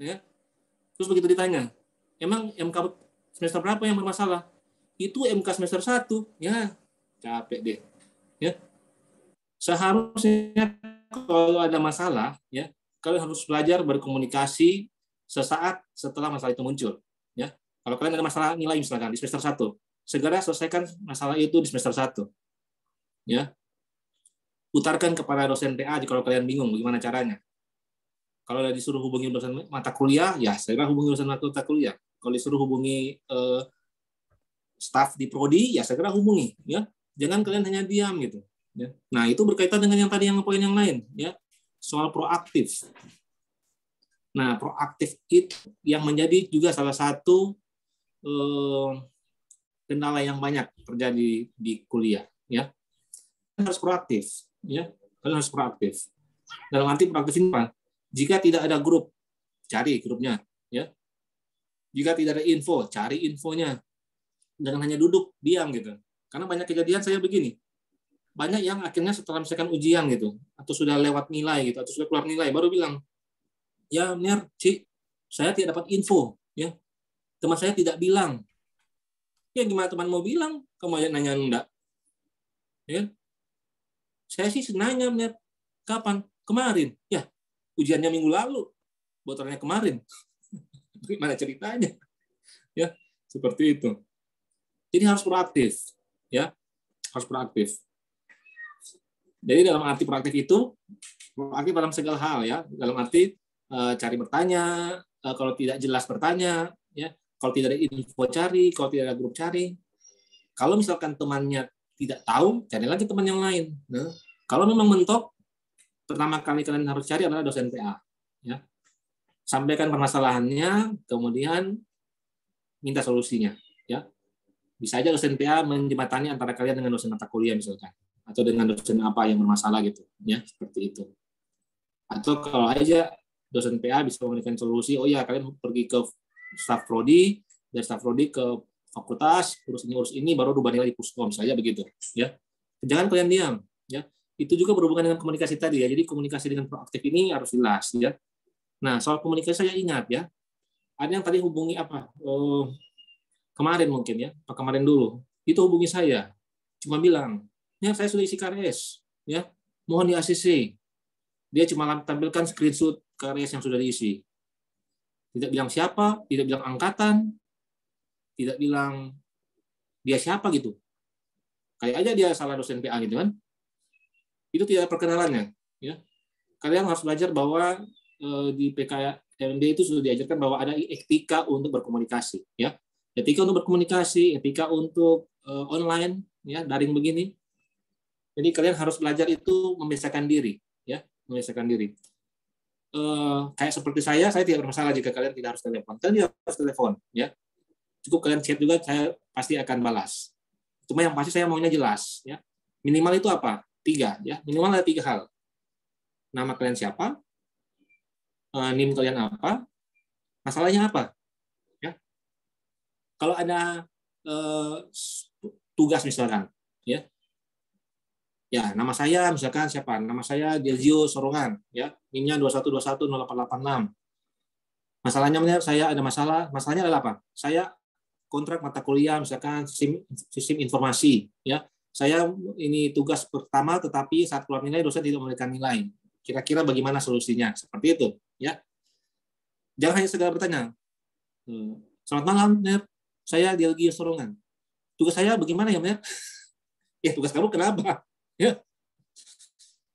ya. Terus begitu ditanya, emang MK semester berapa yang bermasalah? Itu MK semester 1, ya capek deh, ya. Seharusnya kalau ada masalah, ya, kalian harus belajar berkomunikasi sesaat setelah masalah itu muncul, ya. Kalau kalian ada masalah nilai misalkan di semester 1, segera selesaikan masalah itu di semester 1. Ya. Putarkan kepada dosen PA kalau kalian bingung bagaimana caranya. Kalau disuruh hubungi dosen mata kuliah, ya segera hubungi dosen mata kuliah. Kalau disuruh hubungi staf di prodi, ya segera hubungi. Ya. Jangan kalian hanya diam gitu. Ya. Nah, itu berkaitan dengan yang tadi yang poin yang lain. Ya. Soal proaktif. Nah, proaktif itu yang menjadi juga salah satu kendala yang banyak terjadi di kuliah. Ya. Kalian harus proaktif. Ya. Kalian harus proaktif. Dalam arti proaktif ini apa? Jika tidak ada grup, cari grupnya. Ya. Jika tidak ada info, cari infonya. Jangan hanya duduk, diam gitu. Karena banyak kejadian saya begini. Banyak yang akhirnya setelah misalkan ujian gitu, atau sudah lewat nilai gitu, atau sudah keluar nilai, baru bilang, ya Mir, Ci, saya tidak dapat info. Ya. Teman saya tidak bilang. Ya gimana teman mau bilang? Kamu aja nanya enggak. Ya. Saya sih nanya, Mir, kapan? Kemarin. Ya, ujiannya minggu lalu, botornya kemarin. Gimana ceritanya? Ya, seperti itu. Jadi harus proaktif, ya, harus proaktif. Jadi dalam arti proaktif itu, proaktif dalam segala hal, ya. Dalam arti cari bertanya, kalau tidak jelas bertanya, ya. Kalau tidak ada info cari, kalau tidak ada grup cari. Kalau misalkan temannya tidak tahu, cari lagi teman yang lain. Nah, kalau memang mentok, pertama kali kalian harus cari adalah dosen PA. Ya. Sampaikan permasalahannya, kemudian minta solusinya. Ya. Bisa aja dosen PA menjembatani antara kalian dengan dosen mata kuliah misalkan, atau dengan dosen apa yang bermasalah gitu. Ya, seperti itu. Atau kalau aja dosen PA bisa memberikan solusi, oh ya kalian pergi ke staf prodi, dari staf prodi ke fakultas, urus ini, baru rubah nilai di puskom saja begitu. Ya. Jangan kalian diam. Ya. Itu juga berhubungan dengan komunikasi tadi ya. Jadi komunikasi dengan proaktif ini harus jelas ya. Nah, soal komunikasi saya ingat ya. Ada yang tadi hubungi apa? Kemarin mungkin ya. Kemarin dulu. Itu hubungi saya. Cuma bilang, "Ya, saya sudah isi KRS, ya. Mohon di ACC." Dia cuma tampilkan screenshot KRS yang sudah diisi. Tidak bilang siapa, tidak bilang angkatan, tidak bilang dia siapa gitu. Kayak aja dia salah dosen PA gitu kan. Itu tidak perkenalannya. Ya. Kalian harus belajar bahwa di PKMD itu sudah diajarkan bahwa ada etika untuk berkomunikasi. Ya. Etika untuk berkomunikasi, etika untuk online, ya, daring begini. Jadi kalian harus belajar itu membiasakan diri. Ya, membiasakan diri. Kayak seperti saya tidak bermasalah jika kalian tidak harus telepon. Kalian tidak harus telepon. Ya. Cukup kalian chat juga, saya pasti akan balas. Cuma yang pasti saya maunya jelas. Ya. Minimal itu apa? 3, ya. Minimal ada 3 hal. Nama kalian siapa? NIM kalian apa? Masalahnya apa? Ya. Kalau ada tugas misalkan, ya. Ya, nama saya misalkan siapa? Nama saya Delzio Sorongan, ya. NIM-nya 21210886. Masalahnya saya ada masalah. Masalahnya adalah apa? Saya kontrak mata kuliah misalkan sistem informasi, ya. Saya ini tugas pertama, tetapi saat keluar nilai dosen tidak memberikan nilai. Kira-kira bagaimana solusinya? Seperti itu, ya. Jangan hanya segera bertanya. Selamat malam, Ner. Saya Delgi Sorongan. Tugas saya bagaimana ya, Ner? Ya, tugas kamu kenapa? Ya.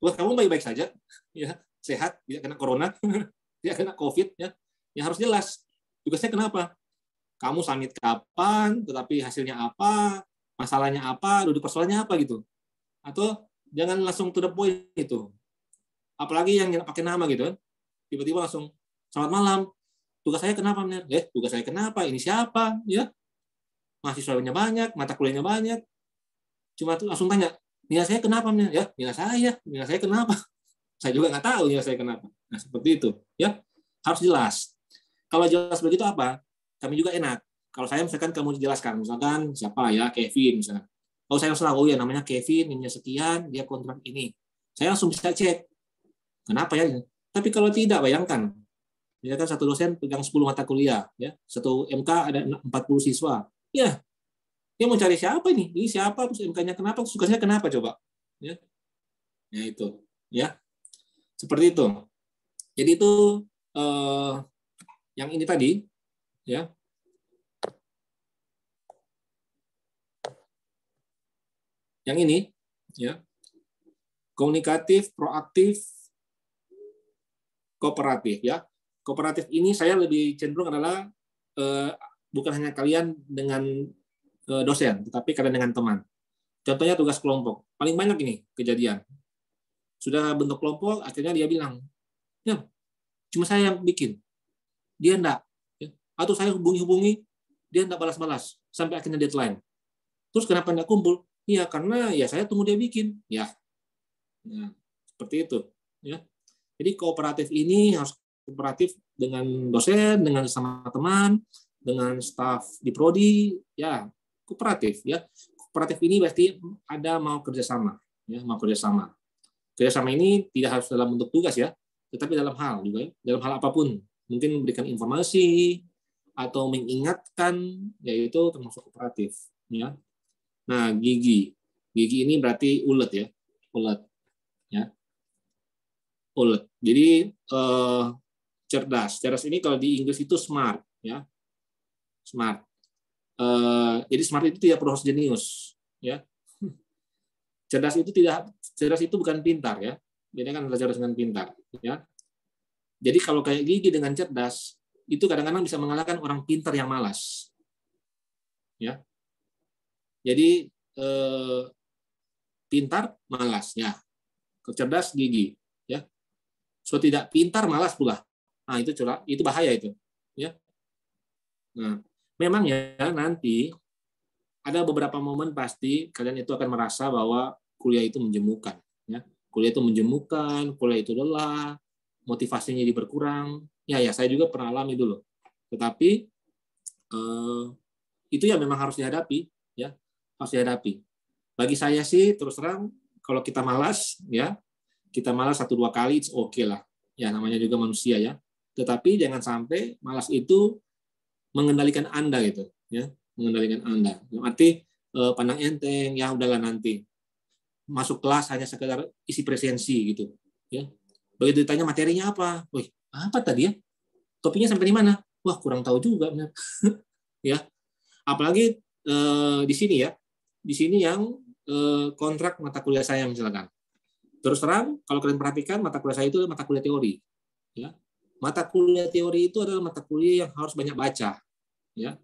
Tugas kamu baik-baik saja, ya. Sehat, tidak kena corona, tidak kena COVID, ya. Yang harus jelas. Tugasnya kenapa? Kamu summit kapan, tetapi hasilnya apa? Masalahnya apa, duduk persoalannya apa gitu. Atau jangan langsung to the point itu. Apalagi yang pakai nama gitu kan. Tiba-tiba langsung, "Selamat malam. Tugas saya kenapa, Bener?" Tugas saya kenapa? Ini siapa? Ya. Mahasiswanya banyak, mata kuliahnya banyak. Cuma tuh langsung tanya, "Nilai saya kenapa, Bener?" Ya, nilai saya kenapa? Saya juga nggak tahu nilai saya kenapa. Nah, seperti itu, ya. Harus jelas. Kalau jelas begitu apa? Kami juga enak. Kalau saya misalkan kamu jelaskan, misalkan siapa ya, Kevin misalkan. Kalau saya langsung tahu ya namanya Kevin, NIM-nya sekian, dia kontrak ini. Saya langsung bisa cek. Kenapa ya? Tapi kalau tidak, bayangkan. Ya kan satu dosen pegang 10 mata kuliah, ya. Satu MK ada 40 siswa. Ya. Dia mau cari siapa ini? Ini siapa? Terus MK-nya kenapa? Tugasnya kenapa coba? Ya. Ya itu, ya. Seperti itu. Jadi itu yang ini tadi, ya. Yang ini, ya, komunikatif, proaktif, kooperatif, ya. Kooperatif ini saya lebih cenderung adalah bukan hanya kalian dengan dosen, tetapi kalian dengan teman. Contohnya tugas kelompok. Paling banyak ini kejadian. Sudah bentuk kelompok, akhirnya dia bilang, ya, cuma saya yang bikin. Dia enggak. Ya. Atau saya hubungi, dia enggak balas-balas. Sampai akhirnya deadline. Terus kenapa enggak kumpul? Iya, karena ya saya tunggu dia bikin. Ya, nah, seperti itu. Ya. Jadi kooperatif ini harus kooperatif dengan dosen, dengan sama teman, dengan staf di prodi, ya kooperatif. Ya, kooperatif ini berarti ada mau kerjasama, ya mau kerjasama. Kerjasama ini tidak harus dalam bentuk tugas ya, tetapi dalam hal juga, dalam hal apapun, mungkin memberikan informasi atau mengingatkan, yaitu termasuk kooperatif. Ya. Nah, gigi ini berarti ulet ya, ulet. Ya. Ulet. Jadi cerdas ini kalau di Inggris itu smart, ya, smart. Jadi smart itu tidak perlu harus jenius, ya. Cerdas itu bukan pintar, ya. Beda kan antara cerdas dengan pintar, ya. Jadi kalau kayak gigi dengan cerdas itu kadang-kadang bisa mengalahkan orang pintar yang malas, ya. Jadi pintar, malas, ya. Cerdas, gigi, ya. So tidak pintar, malas pula. Nah, itu bahaya itu, ya. Nah, memang ya nanti ada beberapa momen pasti kalian itu akan merasa bahwa kuliah itu menjemukan, ya. Kuliah itu menjemukan, kuliah itu lelah, motivasinya jadi berkurang. Ya, saya juga pernah alami dulu. Tetapi itu ya memang harus dihadapi, ya. Harus dihadapi. Bagi saya sih terus terang kalau kita malas, ya, kita malas 1-2 kali oke lah. Ya, namanya juga manusia ya. Tetapi jangan sampai malas itu mengendalikan Anda gitu, ya, mengendalikan Anda. Arti pandang enteng, ya udahlah nanti. Masuk kelas hanya sekedar isi presensi gitu, ya. Begitu ditanya materinya apa? Wih, apa tadi ya? Topiknya sampai di mana? Wah, kurang tahu juga benar. Ya. Apalagi di sini ya. Di sini yang kontrak mata kuliah saya misalkan. Terus terang, kalau kalian perhatikan mata kuliah saya itu mata kuliah teori, ya. Mata kuliah teori itu adalah mata kuliah yang harus banyak baca, ya.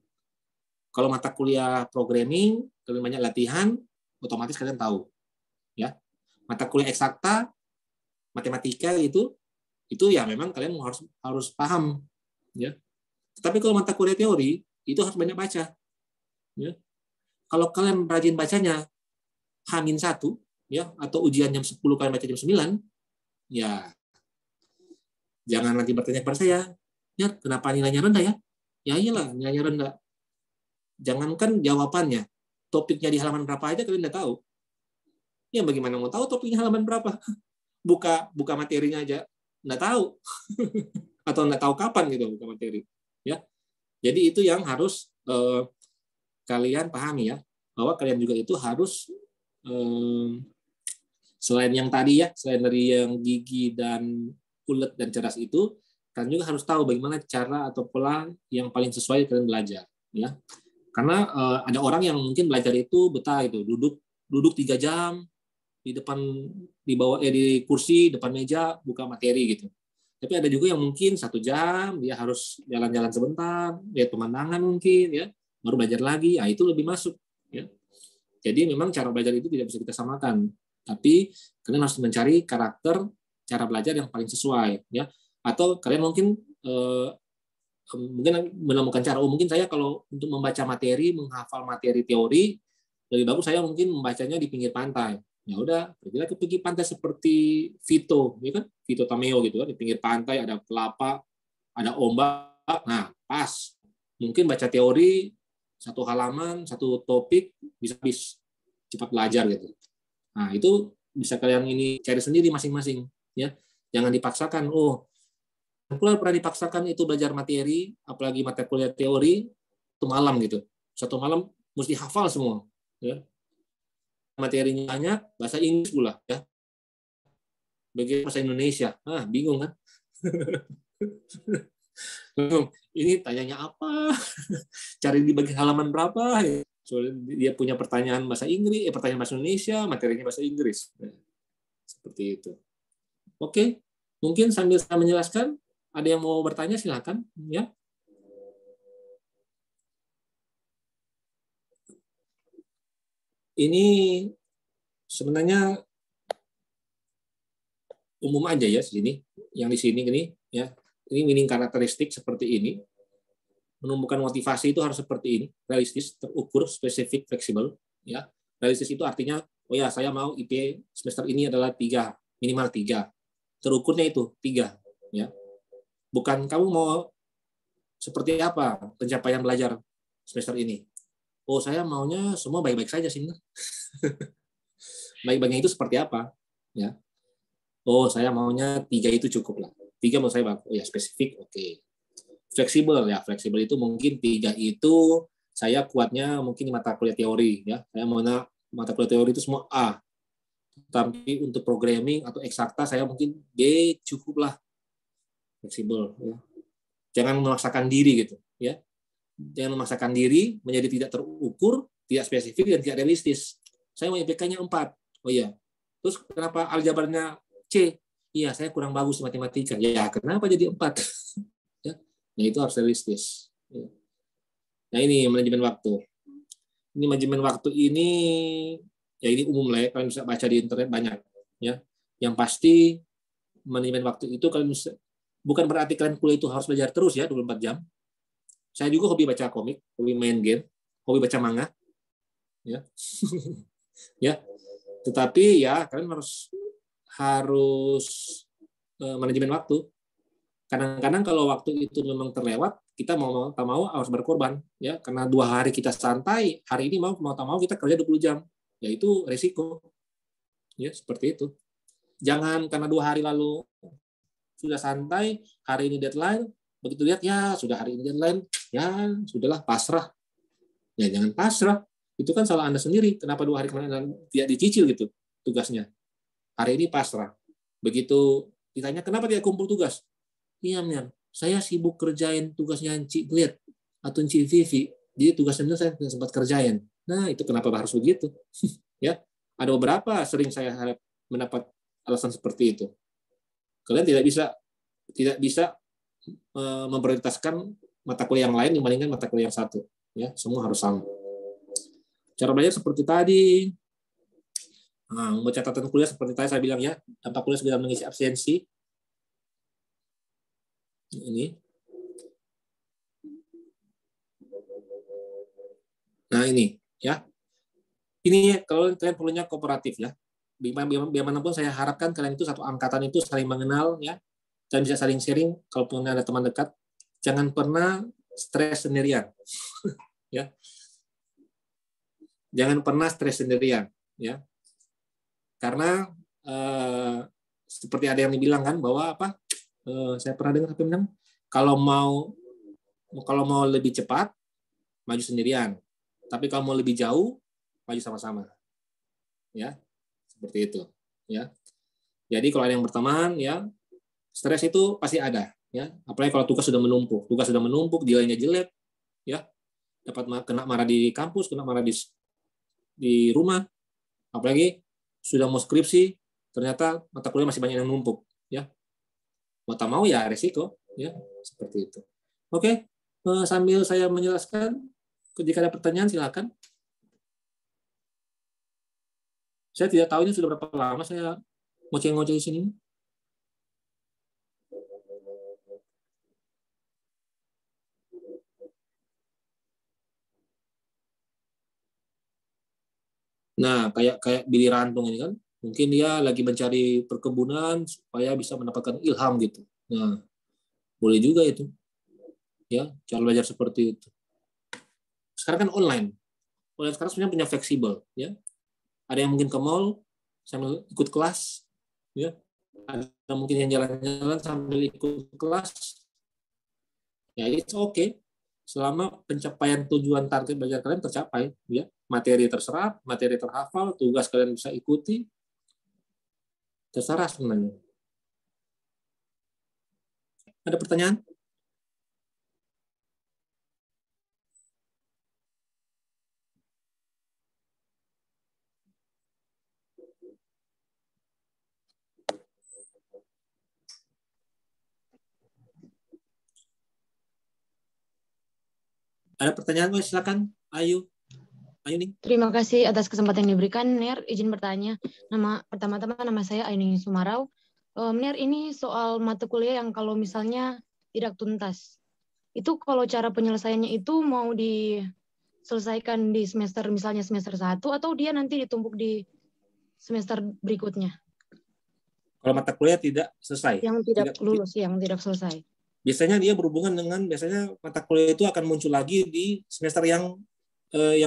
Kalau mata kuliah programming, kalian banyak latihan, otomatis kalian tahu, ya. Mata kuliah eksakta, matematika itu ya memang kalian harus paham, ya. Tetapi kalau mata kuliah teori itu harus banyak baca, ya. Kalau kalian rajin bacanya H-1, ya, atau ujian jam 10 kalian baca jam 9, ya jangan nanti bertanya kepada saya, ya kenapa nilainya rendah ya? Ya iyalah, nilainya rendah. Jangankan jawabannya, topiknya di halaman berapa aja kalian udah tahu. Ya bagaimana mau tahu topiknya halaman berapa? Buka materinya aja nggak tahu. Atau nggak tahu kapan gitu buka materi. Ya. Jadi itu yang harus kalian pahami ya, bahwa kalian juga itu harus selain yang tadi ya, selain dari yang gigi dan ulet dan cerdas itu, kalian juga harus tahu bagaimana cara atau pola yang paling sesuai kalian belajar, ya. Karena ada orang yang mungkin belajar itu betah itu, duduk 3 jam di depan di kursi depan meja buka materi gitu. Tapi ada juga yang mungkin 1 jam dia harus jalan-jalan sebentar, lihat pemandangan mungkin ya, baru belajar lagi. Ah itu lebih masuk, ya. Jadi memang cara belajar itu tidak bisa kita samakan. Tapi kalian harus mencari karakter cara belajar yang paling sesuai, ya. Atau kalian mungkin menemukan cara. Mungkin saya kalau untuk membaca materi, menghafal materi teori, lebih bagus saya mungkin membacanya di pinggir pantai. Ya udah, pergilah ke pinggir pantai seperti Vito, ya kan? Vito Tameo gitu kan, di pinggir pantai ada kelapa, ada ombak. Nah, pas. Mungkin baca teori 1 halaman, 1 topik bisa habis, cepat belajar gitu. Nah, itu bisa kalian ini cari sendiri masing-masing, ya. Jangan dipaksakan. Oh, pernah dipaksakan itu belajar materi, apalagi mata kuliah teori, 1 malam gitu. 1 malam mesti hafal semua, ya. Materinya banyak, bahasa Inggris pula, ya. Bagaimana bahasa Indonesia? Bingung kan? Ini tanyanya apa? Cari di bagian halaman berapa? Soalnya dia punya pertanyaan bahasa Inggris, pertanyaan bahasa Indonesia, materinya bahasa Inggris. Nah, seperti itu. Oke, mungkin sambil saya menjelaskan, ada yang mau bertanya silakan, ya. Ini sebenarnya umum aja ya sini. Yang di sini ini ya. Ini meaning karakteristik seperti ini. Menumbuhkan motivasi itu harus seperti ini, realistis, terukur, spesifik, fleksibel. Ya, realistis itu artinya, oh ya saya mau IP semester ini adalah 3, minimal 3. Terukurnya itu 3. Ya, bukan kamu mau seperti apa pencapaian belajar semester ini. Oh saya maunya semua baik-baik saja sih. Baik-baiknya itu seperti apa? Ya. Oh saya maunya 3 itu cukup lah. 3 menurut saya bagus. Oh ya spesifik, oke. Fleksibel ya, fleksibel itu mungkin 3 itu saya kuatnya mungkin di mata kuliah teori ya. Saya mau mata kuliah teori itu semua A. Tapi untuk programming atau eksakta saya mungkin B cukuplah. Fleksibel ya. Jangan memaksakan diri gitu ya. Jangan memaksakan diri menjadi tidak terukur, tidak spesifik dan tidak realistis. Saya mau IPK-nya 4. Oh iya. Terus kenapa aljabarnya C? Iya, saya kurang bagus matematika. Ya, kenapa jadi 4? Nah, itu harus realistis. Nah, ini manajemen waktu. Ini manajemen waktu ini, ya ini umum lah ya, kalian bisa baca di internet banyak. Ya. Yang pasti, manajemen waktu itu kalian bisa, bukan berarti kalian kuliah itu harus belajar terus ya, 24 jam. Saya juga hobi baca komik, hobi main game, hobi baca manga. Ya. Ya. Tetapi ya, kalian harus manajemen waktu. Kadang-kadang kalau waktu itu memang terlewat, kita mau tak mau harus berkorban ya, karena 2 hari kita santai, hari ini mau tak mau kita kerja 20 jam. Ya itu resiko. Ya, seperti itu. Jangan karena 2 hari lalu sudah santai, hari ini deadline, begitu lihat ya sudah hari ini deadline, ya sudahlah pasrah. Ya jangan pasrah. Itu kan salah Anda sendiri. Kenapa 2 hari kemarin tidak dicicil gitu tugasnya? Hari ini pasrah. Begitu ditanya kenapa tidak kumpul tugas? Iya, Mian. Saya sibuk kerjain tugasnya Cik Liat atau Cik Vivi. Jadi tugasnya saya tidak sempat kerjain. Nah, itu kenapa harus begitu? Ya, ada beberapa sering saya mendapat alasan seperti itu. Kalian tidak bisa memprioritaskan mata kuliah yang lain dibandingkan mata kuliah yang satu. Ya, semua harus sama. Cara belajar seperti tadi. Nah, membuat catatan kuliah seperti tadi saya bilang ya, tanpa kuliah segera mengisi absensi. Ini. Nah ini ya. Ini kalau kalian perlunya kooperatif ya. Bagaimanapun saya harapkan kalian itu satu angkatan itu saling mengenal ya. Dan bisa saling sharing kalaupun ada teman dekat. Jangan pernah stres sendirian. Ya. Jangan pernah stres sendirian ya. Karena seperti ada yang dibilang kan bahwa apa? Saya pernah dengar apa bilang kalau mau lebih cepat maju sendirian, tapi kalau mau lebih jauh maju sama-sama, ya seperti itu, ya. Jadi kalau ada yang berteman, ya stres itu pasti ada, ya. Apalagi kalau tugas sudah menumpuk, nilainya jelek, ya dapat kena marah di kampus, kena marah di rumah, apalagi sudah mau skripsi, ternyata mata kuliah masih banyak yang numpuk, ya. Mau tak mau ya resiko ya seperti itu. Oke, sambil saya menjelaskan, jika ada pertanyaan silakan. Saya tidak tahu ini sudah berapa lama saya ngoceh-ngoceh di sini. Nah, kayak Billy Rantung ini kan, mungkin dia lagi mencari perkebunan supaya bisa mendapatkan ilham gitu. Nah, boleh juga itu. Ya, cara belajar seperti itu. Sekarang kan online. Online sekarang sebenarnya punya fleksibel, ya. Ada yang mungkin ke mall sambil ikut kelas, ya. Ada mungkin yang jalan-jalan sambil ikut kelas. Ya, it's okay. Selama pencapaian tujuan target belajar kalian tercapai, ya. Materi terserap, materi terhafal, tugas kalian bisa ikuti, terserah sebenarnya. Ada pertanyaan? Ada pertanyaan, silakan. Ayu nih. Terima kasih atas kesempatan yang diberikan, Ner. Izin bertanya. Pertama-tama nama saya Ainuni Sumarau. Ner, ini soal mata kuliah yang kalau misalnya tidak tuntas. Itu kalau cara penyelesaiannya itu mau diselesaikan di semester, misalnya semester 1, atau dia nanti ditumpuk di semester berikutnya? Kalau mata kuliah tidak selesai. Yang tidak lulus, yang tidak selesai. Biasanya dia berhubungan dengan, biasanya mata kuliah itu akan muncul lagi di semester yang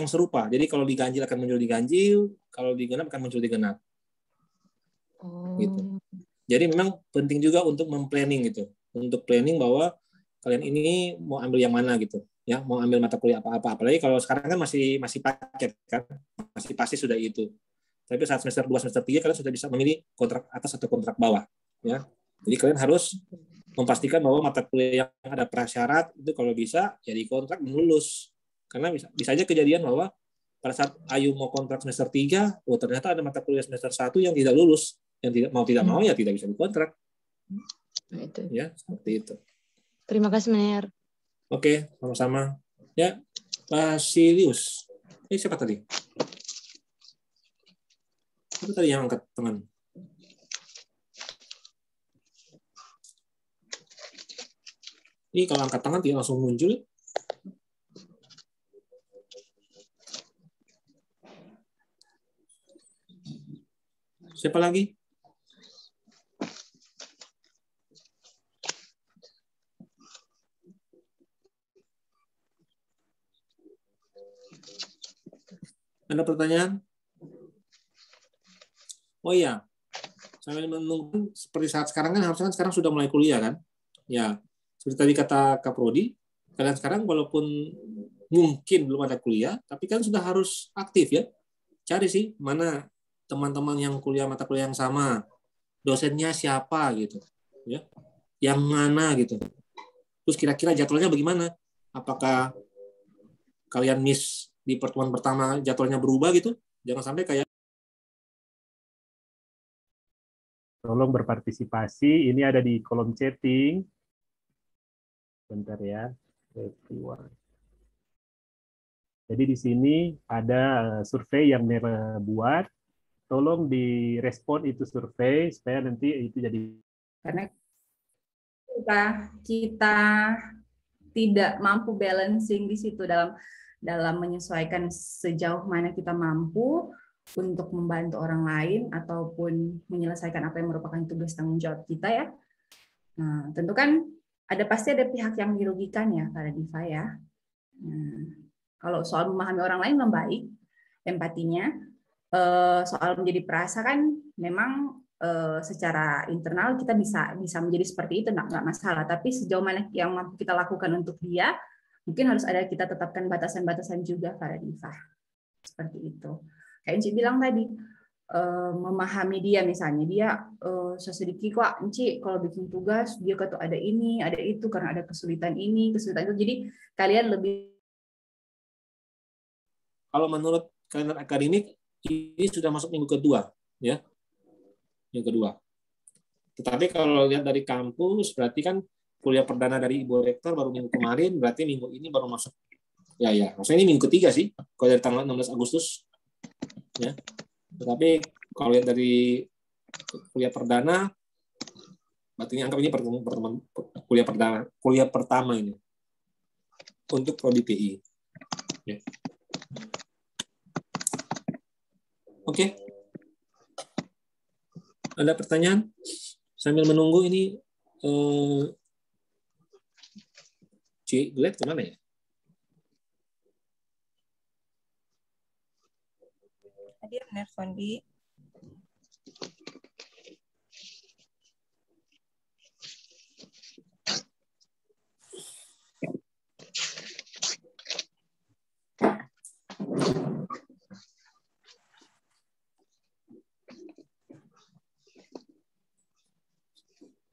serupa. Jadi kalau diganjil akan muncul diganjil, kalau digenap akan muncul digenap. Gitu. Jadi memang penting juga untuk memplanning gitu. Untuk planning bahwa kalian ini mau ambil yang mana gitu. Ya, mau ambil mata kuliah apa-apa. Apalagi kalau sekarang kan masih paket kan. Masih pasti sudah itu. Tapi saat semester 2, semester 3 kalian sudah bisa memilih kontrak atas atau kontrak bawah, ya. Jadi kalian harus memastikan bahwa mata kuliah yang ada prasyarat itu kalau bisa jadi kontrak lulus. Karena bisa aja kejadian bahwa pada saat Ayu mau kontrak semester 3, ternyata ada mata kuliah semester 1 yang tidak lulus, yang tidak mau ya tidak bisa dikontrak. Itu. Ya, seperti itu. Terima kasih, Ner. Oke, sama-sama. Ya, Basilius. Ini siapa tadi? Siapa tadi yang angkat tangan? Ini kalau angkat tangan tidak langsung muncul. Siapa lagi? Ada pertanyaan? Oh iya, sambil menunggu seperti saat sekarang kan harusnya sekarang sudah mulai kuliah kan? Ya, seperti tadi kata Kak Prodi, kalian sekarang walaupun mungkin belum ada kuliah, tapi kan sudah harus aktif ya. Cari sih mana teman-teman yang kuliah mata kuliah yang sama, dosennya siapa gitu, ya, yang mana gitu. Terus kira-kira jadwalnya bagaimana? Apakah kalian miss di pertemuan pertama jadwalnya berubah gitu? Jangan sampai kayak tolong berpartisipasi. Ini ada di kolom chatting. Bentar ya. Jadi di sini ada survei yang Nera buat. Tolong direspon itu survei supaya nanti itu jadi. Karena kita tidak mampu balancing di situ dalam menyesuaikan sejauh mana kita mampu untuk membantu orang lain ataupun menyelesaikan apa yang merupakan tugas tanggung jawab kita ya. Nah, tentu kan pasti ada pihak yang dirugikan ya, Kak Diva ya. Nah, kalau soal memahami orang lain membaik, empatinya, soal menjadi perasa kan memang secara internal kita bisa menjadi seperti itu, nggak masalah. Tapi sejauh mana yang mampu kita lakukan untuk dia, mungkin harus ada kita tetapkan batasan-batasan juga, Kak Diva. Seperti itu. Kayak Enci bilang tadi, memahami dia misalnya, dia sesedikit kok, Enci kalau bikin tugas, dia kata ada ini, ada itu, karena ada kesulitan ini, kesulitan itu. Jadi kalian lebih... Kalau menurut kalender akademik, ini sudah masuk minggu kedua, ya. Minggu kedua. Tetapi kalau lihat dari kampus, berarti kan kuliah perdana dari Ibu Rektor baru minggu kemarin, berarti minggu ini baru masuk. Ya, maksudnya ini minggu ketiga sih, kalau dari tanggal 16 Agustus. Ya. Tetapi kalau lihat dari kuliah perdana, berarti ini anggap ini kuliah pertama ini untuk prodi PI. Ya. Oke. Ada pertanyaan? Sambil menunggu ini Ci Glad kemana ya? Hadir Nersondi.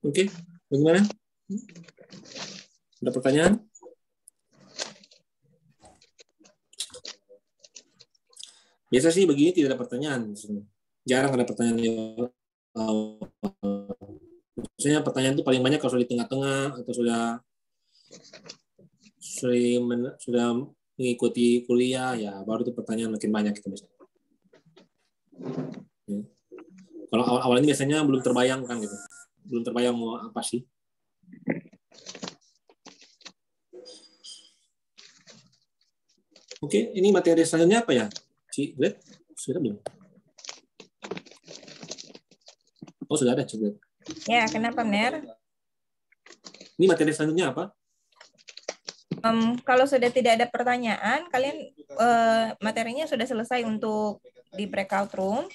Oke, bagaimana? Ada pertanyaan? Biasa sih begini tidak ada pertanyaan. Jarang ada pertanyaan. Maksudnya pertanyaan itu paling banyak kalau sudah di tengah-tengah atau sudah mengikuti kuliah, ya baru itu pertanyaan makin banyak gitu biasanya. Ya. Kalau awal-awal ini biasanya belum terbayangkan gitu, belum terbayang mau apa sih. Oke, ini materi selanjutnya apa ya, Ci? Lihat, sudah belum? Oh, sudah ada, coba. Ya, kenapa, Ner? Ini materi selanjutnya apa? Kalau sudah tidak ada pertanyaan, kalian materinya sudah selesai untuk di breakout room.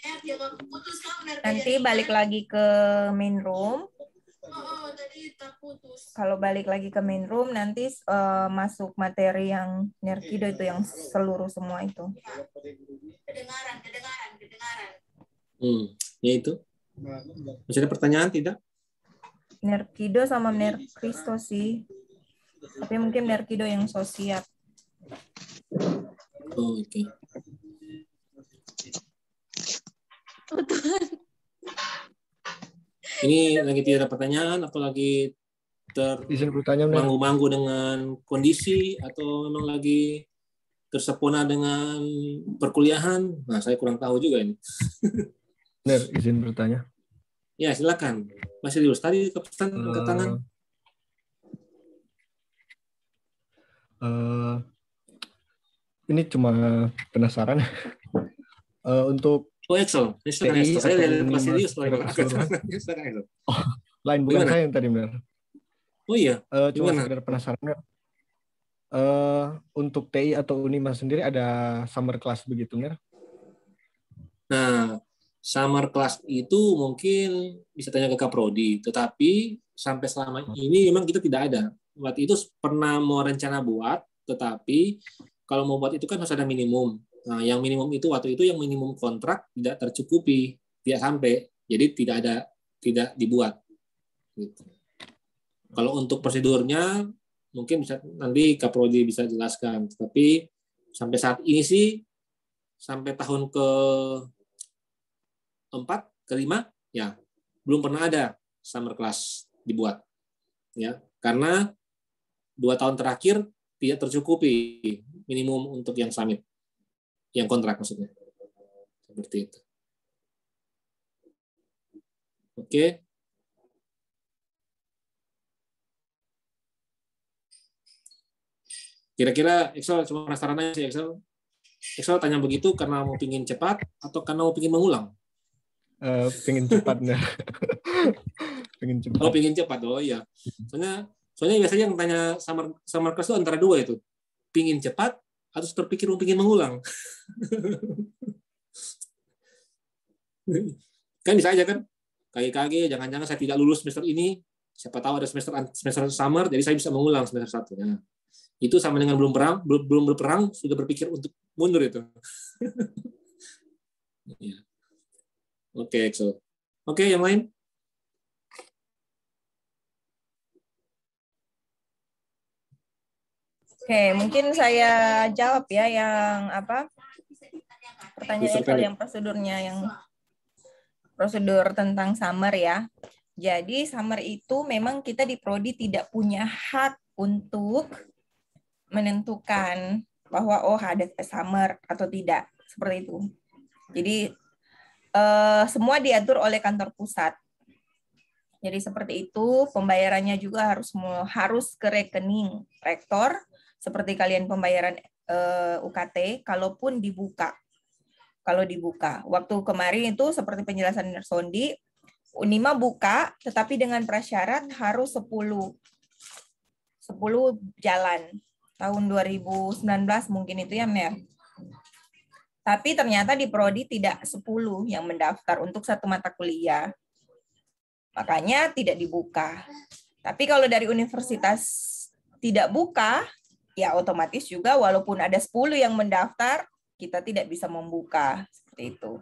Nanti balik lagi ke main room. Kalau balik lagi ke main room, nanti masuk materi yang Nerkido itu, yang seluruh semua itu. Kedengaran. Ya itu. Masih ada pertanyaan tidak? Nerkido sama Nerkristo sih. Tapi mungkin Nerkido yang so siap. Oh, oke. Ini lagi tidak ada pertanyaan atau lagi termanggu-manggu dengan kondisi atau memang lagi tersepona dengan perkuliahan? Nah, saya kurang tahu juga ini. Ner, izin bertanya. Ya, silakan. Masih Rius, tadi kepesan angkat tangan. Ini cuma penasaran. Untuk Excel. Saya lihat Mas Sirius. Lain, bukan saya yang tadi, benar. Oh iya. Cuma sekedar penasaran. Untuk TI atau Unima sendiri ada summer class begitu, Ner? Nah, summer class itu mungkin bisa tanya ke Kaprodi, tetapi sampai selama ini memang kita tidak ada. Waktu itu pernah mau rencana buat, tetapi kalau mau buat itu kan harus ada minimum. Nah, yang minimum itu waktu itu yang minimum kontrak tidak tercukupi, tidak sampai, jadi tidak dibuat. Gitu. Kalau untuk prosedurnya mungkin bisa nanti Kaprodi bisa jelaskan, tapi sampai saat ini sih sampai tahun ke-4, ke-5 ya belum pernah ada summer class dibuat, ya karena 2 tahun terakhir tidak tercukupi minimum untuk yang summit. Yang kontrak maksudnya. Seperti itu. Oke. Kira-kira Excel cuma penasaran aja sih Excel. Excel tanya begitu karena mau pingin cepat atau karena mau pingin mengulang? Pingin cepat. Pingin cepat. Oh, pingin cepat. Oh iya. Soalnya biasanya yang tanya summer class itu antara 2 itu. Pingin cepat atau terpikir mau pingin mengulang. Kan bisa aja kan, KG, jangan-jangan saya tidak lulus semester ini, siapa tahu ada semester summer, jadi saya bisa mengulang semester 1. Ya. Itu sama dengan belum berperang, sudah berpikir untuk mundur itu. Ya. Oke, Excel. Oke, yang lain? Oke, mungkin saya jawab ya yang apa? Pertanyaan Excel yang prosedur tentang summer ya. Jadi summer itu memang kita di prodi tidak punya hak untuk menentukan bahwa ada summer atau tidak, seperti itu. Jadi semua diatur oleh kantor pusat. Jadi seperti itu, pembayarannya juga harus ke rekening rektor, seperti kalian pembayaran UKT, kalaupun dibuka. Kalau dibuka. Waktu kemarin itu seperti penjelasan Nersondi, Unima buka, tetapi dengan prasyarat harus 10 jalan. Tahun 2019 mungkin itu ya, Mer. Tapi ternyata di Prodi tidak 10 yang mendaftar untuk satu mata kuliah. Makanya tidak dibuka. Tapi kalau dari universitas tidak buka, ya otomatis juga walaupun ada 10 yang mendaftar, kita tidak bisa membuka. Seperti itu.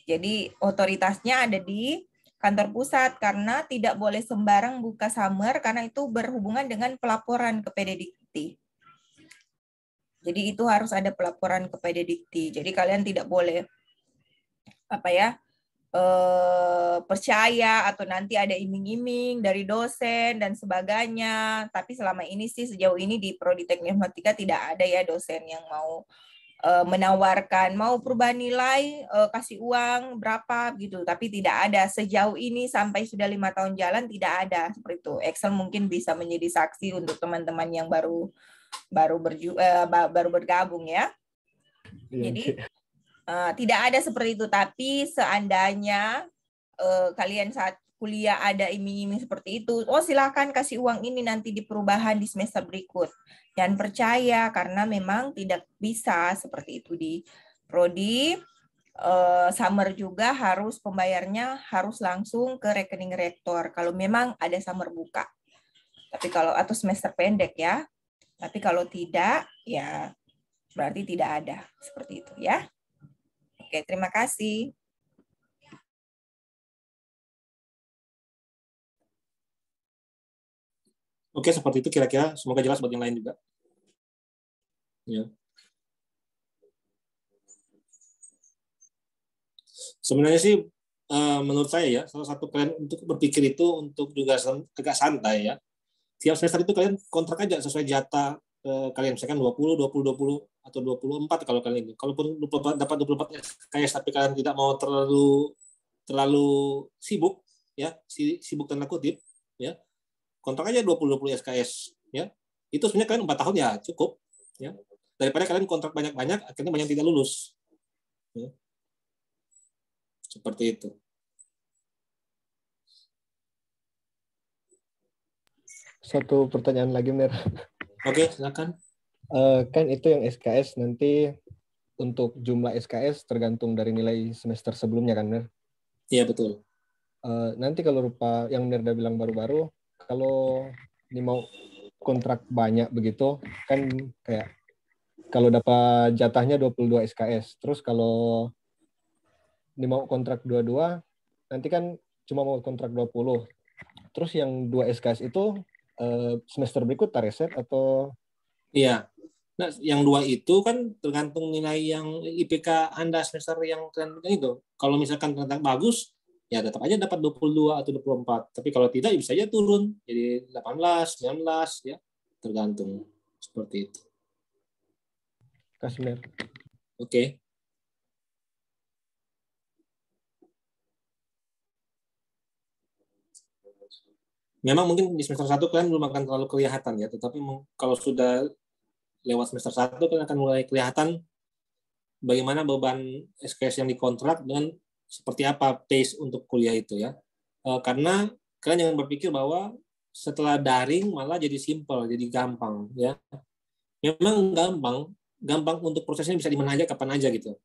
Jadi otoritasnya ada di kantor pusat karena tidak boleh sembarang buka summer karena itu berhubungan dengan pelaporan ke PDDikti. Jadi itu harus ada pelaporan ke PDDikti. Jadi kalian tidak boleh percaya atau nanti ada iming-iming dari dosen dan sebagainya. Tapi selama ini sih sejauh ini di Prodi Teknik Informatika tidak ada ya dosen yang mau menawarkan mau perubahan nilai, kasih uang berapa gitu. Tapi tidak ada sejauh ini sampai sudah 5 tahun jalan tidak ada seperti itu. Excel mungkin bisa menjadi saksi untuk teman-teman yang baru bergabung ya. Jadi tidak ada seperti itu. Tapi seandainya kalian saat kuliah ada iming-iming seperti itu, oh silakan kasih uang ini nanti di perubahan di semester berikut. Jangan percaya karena memang tidak bisa seperti itu di prodi. Summer juga harus pembayarnya harus langsung ke rekening rektor kalau memang ada summer buka. Tapi kalau atau semester pendek ya. Tapi kalau tidak ya berarti tidak ada seperti itu ya. Oke, terima kasih. Oke, seperti itu kira-kira. Semoga jelas buat yang lain juga. Ya. Sebenarnya sih menurut saya ya, salah satu kalian untuk berpikir itu untuk juga agak santai ya. Tiap semester itu kalian kontrak aja sesuai jatah kalian, misalkan 20, 20, 20, atau 24 kalau kalian ini. Kalaupun dapat 24 SKS tapi kalian tidak mau terlalu sibuk, ya, sibuk tanda kutip, ya, kontrak aja 20 SKS, ya. Itu sebenarnya kalian 4 tahun ya cukup, ya. Daripada kalian kontrak banyak-banyak, akhirnya banyak tidak lulus. Ya. Seperti itu. Satu pertanyaan lagi, Mir. Oke, silakan. Kan itu yang SKS nanti untuk jumlah SKS tergantung dari nilai semester sebelumnya kan, Mir? Iya, betul. Nanti kalau rupa yang Mirda bilang baru-baru, kalau ini mau kontrak banyak begitu, kan kayak kalau dapat jatahnya 22 SKS, terus kalau ini mau kontrak 22, nanti kan cuma mau kontrak 20. Terus yang 2 SKS itu semester berikut reset atau? Iya. Nah, yang 2 itu kan tergantung nilai yang IPK Anda semester yang kalian itu. Kalau misalkan ternyata bagus, ya tetap aja dapat 22 atau 24. Tapi kalau tidak, bisa aja turun. Jadi 18, 19, ya. Tergantung. Seperti itu. Kasih, Mir. Oke. Memang mungkin di semester 1 kalian belum akan terlalu kelihatan ya, tetapi kalau sudah lewat semester 1 kalian akan mulai kelihatan bagaimana beban SKS yang dikontrak dan seperti apa pace untuk kuliah itu ya. Karena kalian jangan berpikir bahwa setelah daring malah jadi simple, jadi gampang ya. Memang gampang untuk prosesnya bisa di mana aja kapan aja gitu.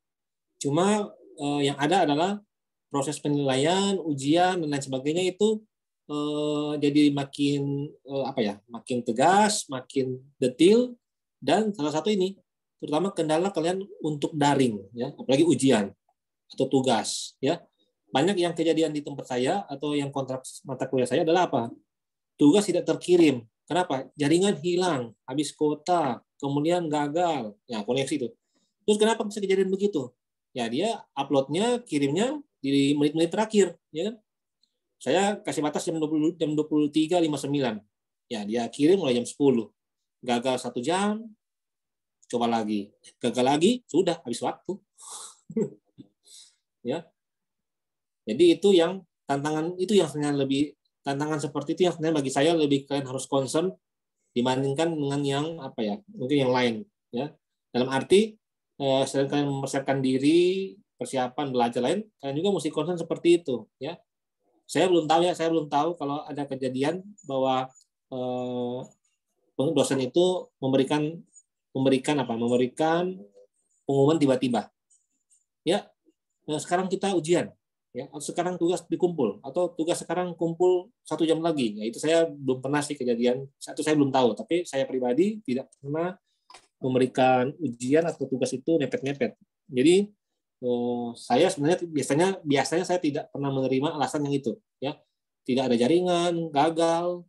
Cuma yang ada adalah proses penilaian, ujian dan lain sebagainya itu jadi makin makin tegas, makin detail, dan salah satu ini terutama kendala kalian untuk daring ya, apalagi ujian atau tugas ya. Banyak yang kejadian di tempat saya atau yang kontrak mata kuliah saya adalah apa? Tugas tidak terkirim. Kenapa? Jaringan hilang, habis kuota, kemudian gagal, ya koneksi itu. Terus kenapa bisa kejadian begitu? Ya dia uploadnya, kirimnya di menit-menit terakhir, ya kan? Saya kasih batas jam 23.59. Ya, dia kirim mulai jam 10. Gagal 1 jam, coba lagi. Gagal lagi, sudah habis waktu. Ya. Jadi itu yang tantangan itu yang sebenarnya lebih tantangan seperti itu yang sebenarnya bagi saya lebih kalian harus concern dibandingkan dengan yang mungkin yang lain ya. Dalam arti selain kalian mempersiapkan diri, persiapan belajar lain, kalian juga mesti concern seperti itu ya. Saya belum tahu kalau ada kejadian bahwa dosen itu memberikan pengumuman tiba-tiba. Ya, sekarang kita ujian, ya, atau sekarang tugas dikumpul, atau tugas sekarang kumpul 1 jam lagi. Ya, itu saya belum pernah sih kejadian. Satu saya belum tahu, tapi saya pribadi tidak pernah memberikan ujian atau tugas itu mepet-mepet. Jadi saya sebenarnya biasanya saya tidak pernah menerima alasan yang itu ya, tidak ada jaringan, gagal,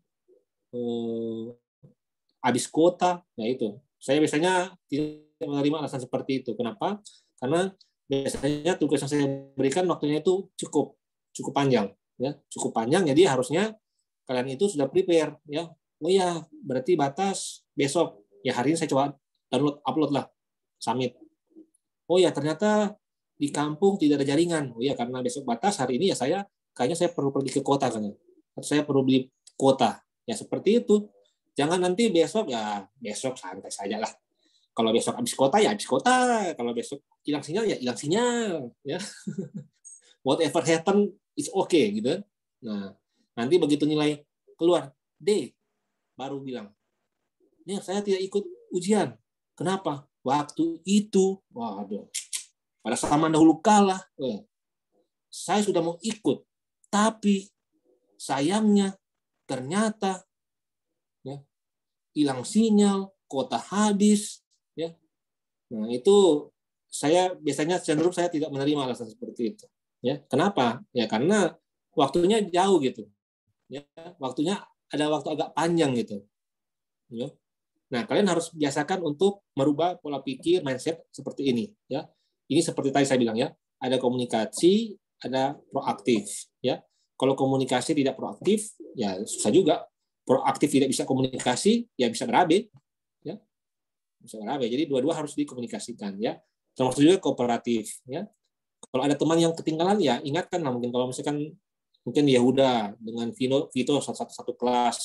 habis kuota. Nah itu saya biasanya tidak menerima alasan seperti itu. Kenapa? Karena biasanya tugas yang saya berikan waktunya itu cukup panjang, ya, cukup panjang. Jadi harusnya kalian itu sudah prepare, ya. Oh ya, berarti batas besok. Ya hari ini saya coba download, upload lah, submit. Oh ya, ternyata di kampung tidak ada jaringan. Oh ya, karena besok batas, hari ini ya kayaknya saya perlu pergi ke kota kan. Atau saya perlu beli kuota. Ya seperti itu. Jangan nanti besok santai saja lah. Kalau besok habis kota ya habis kota. Kalau besok hilang sinyal ya hilang sinyal. Ya. Whatever happen is okay gitu. Nah, nanti begitu nilai keluar D, baru bilang, "Nih, saya tidak ikut ujian." Kenapa? Waktu itu, waduh, pada zaman dahulu kala, saya sudah mau ikut, tapi sayangnya ternyata ya, hilang sinyal, kuota habis, ya. Nah, itu saya biasanya cenderung saya tidak menerima alasan seperti itu. Ya, kenapa? Ya karena waktunya jauh gitu. Ya, waktunya ada waktu agak panjang gitu. Ya. Nah, kalian harus biasakan untuk merubah pola pikir, mindset seperti ini. Ya, ini seperti tadi saya bilang ya, ada komunikasi, ada proaktif. Ya, kalau komunikasi tidak proaktif, ya susah juga. Proaktif tidak bisa komunikasi, ya bisa berabe. Ya, bisa berabe. Jadi dua-dua harus dikomunikasikan. Ya, termasuk juga kooperatif. Ya, kalau ada teman yang ketinggalan, ya ingatkan lah. Mungkin kalau misalkan Yehuda dengan Vito satu kelas,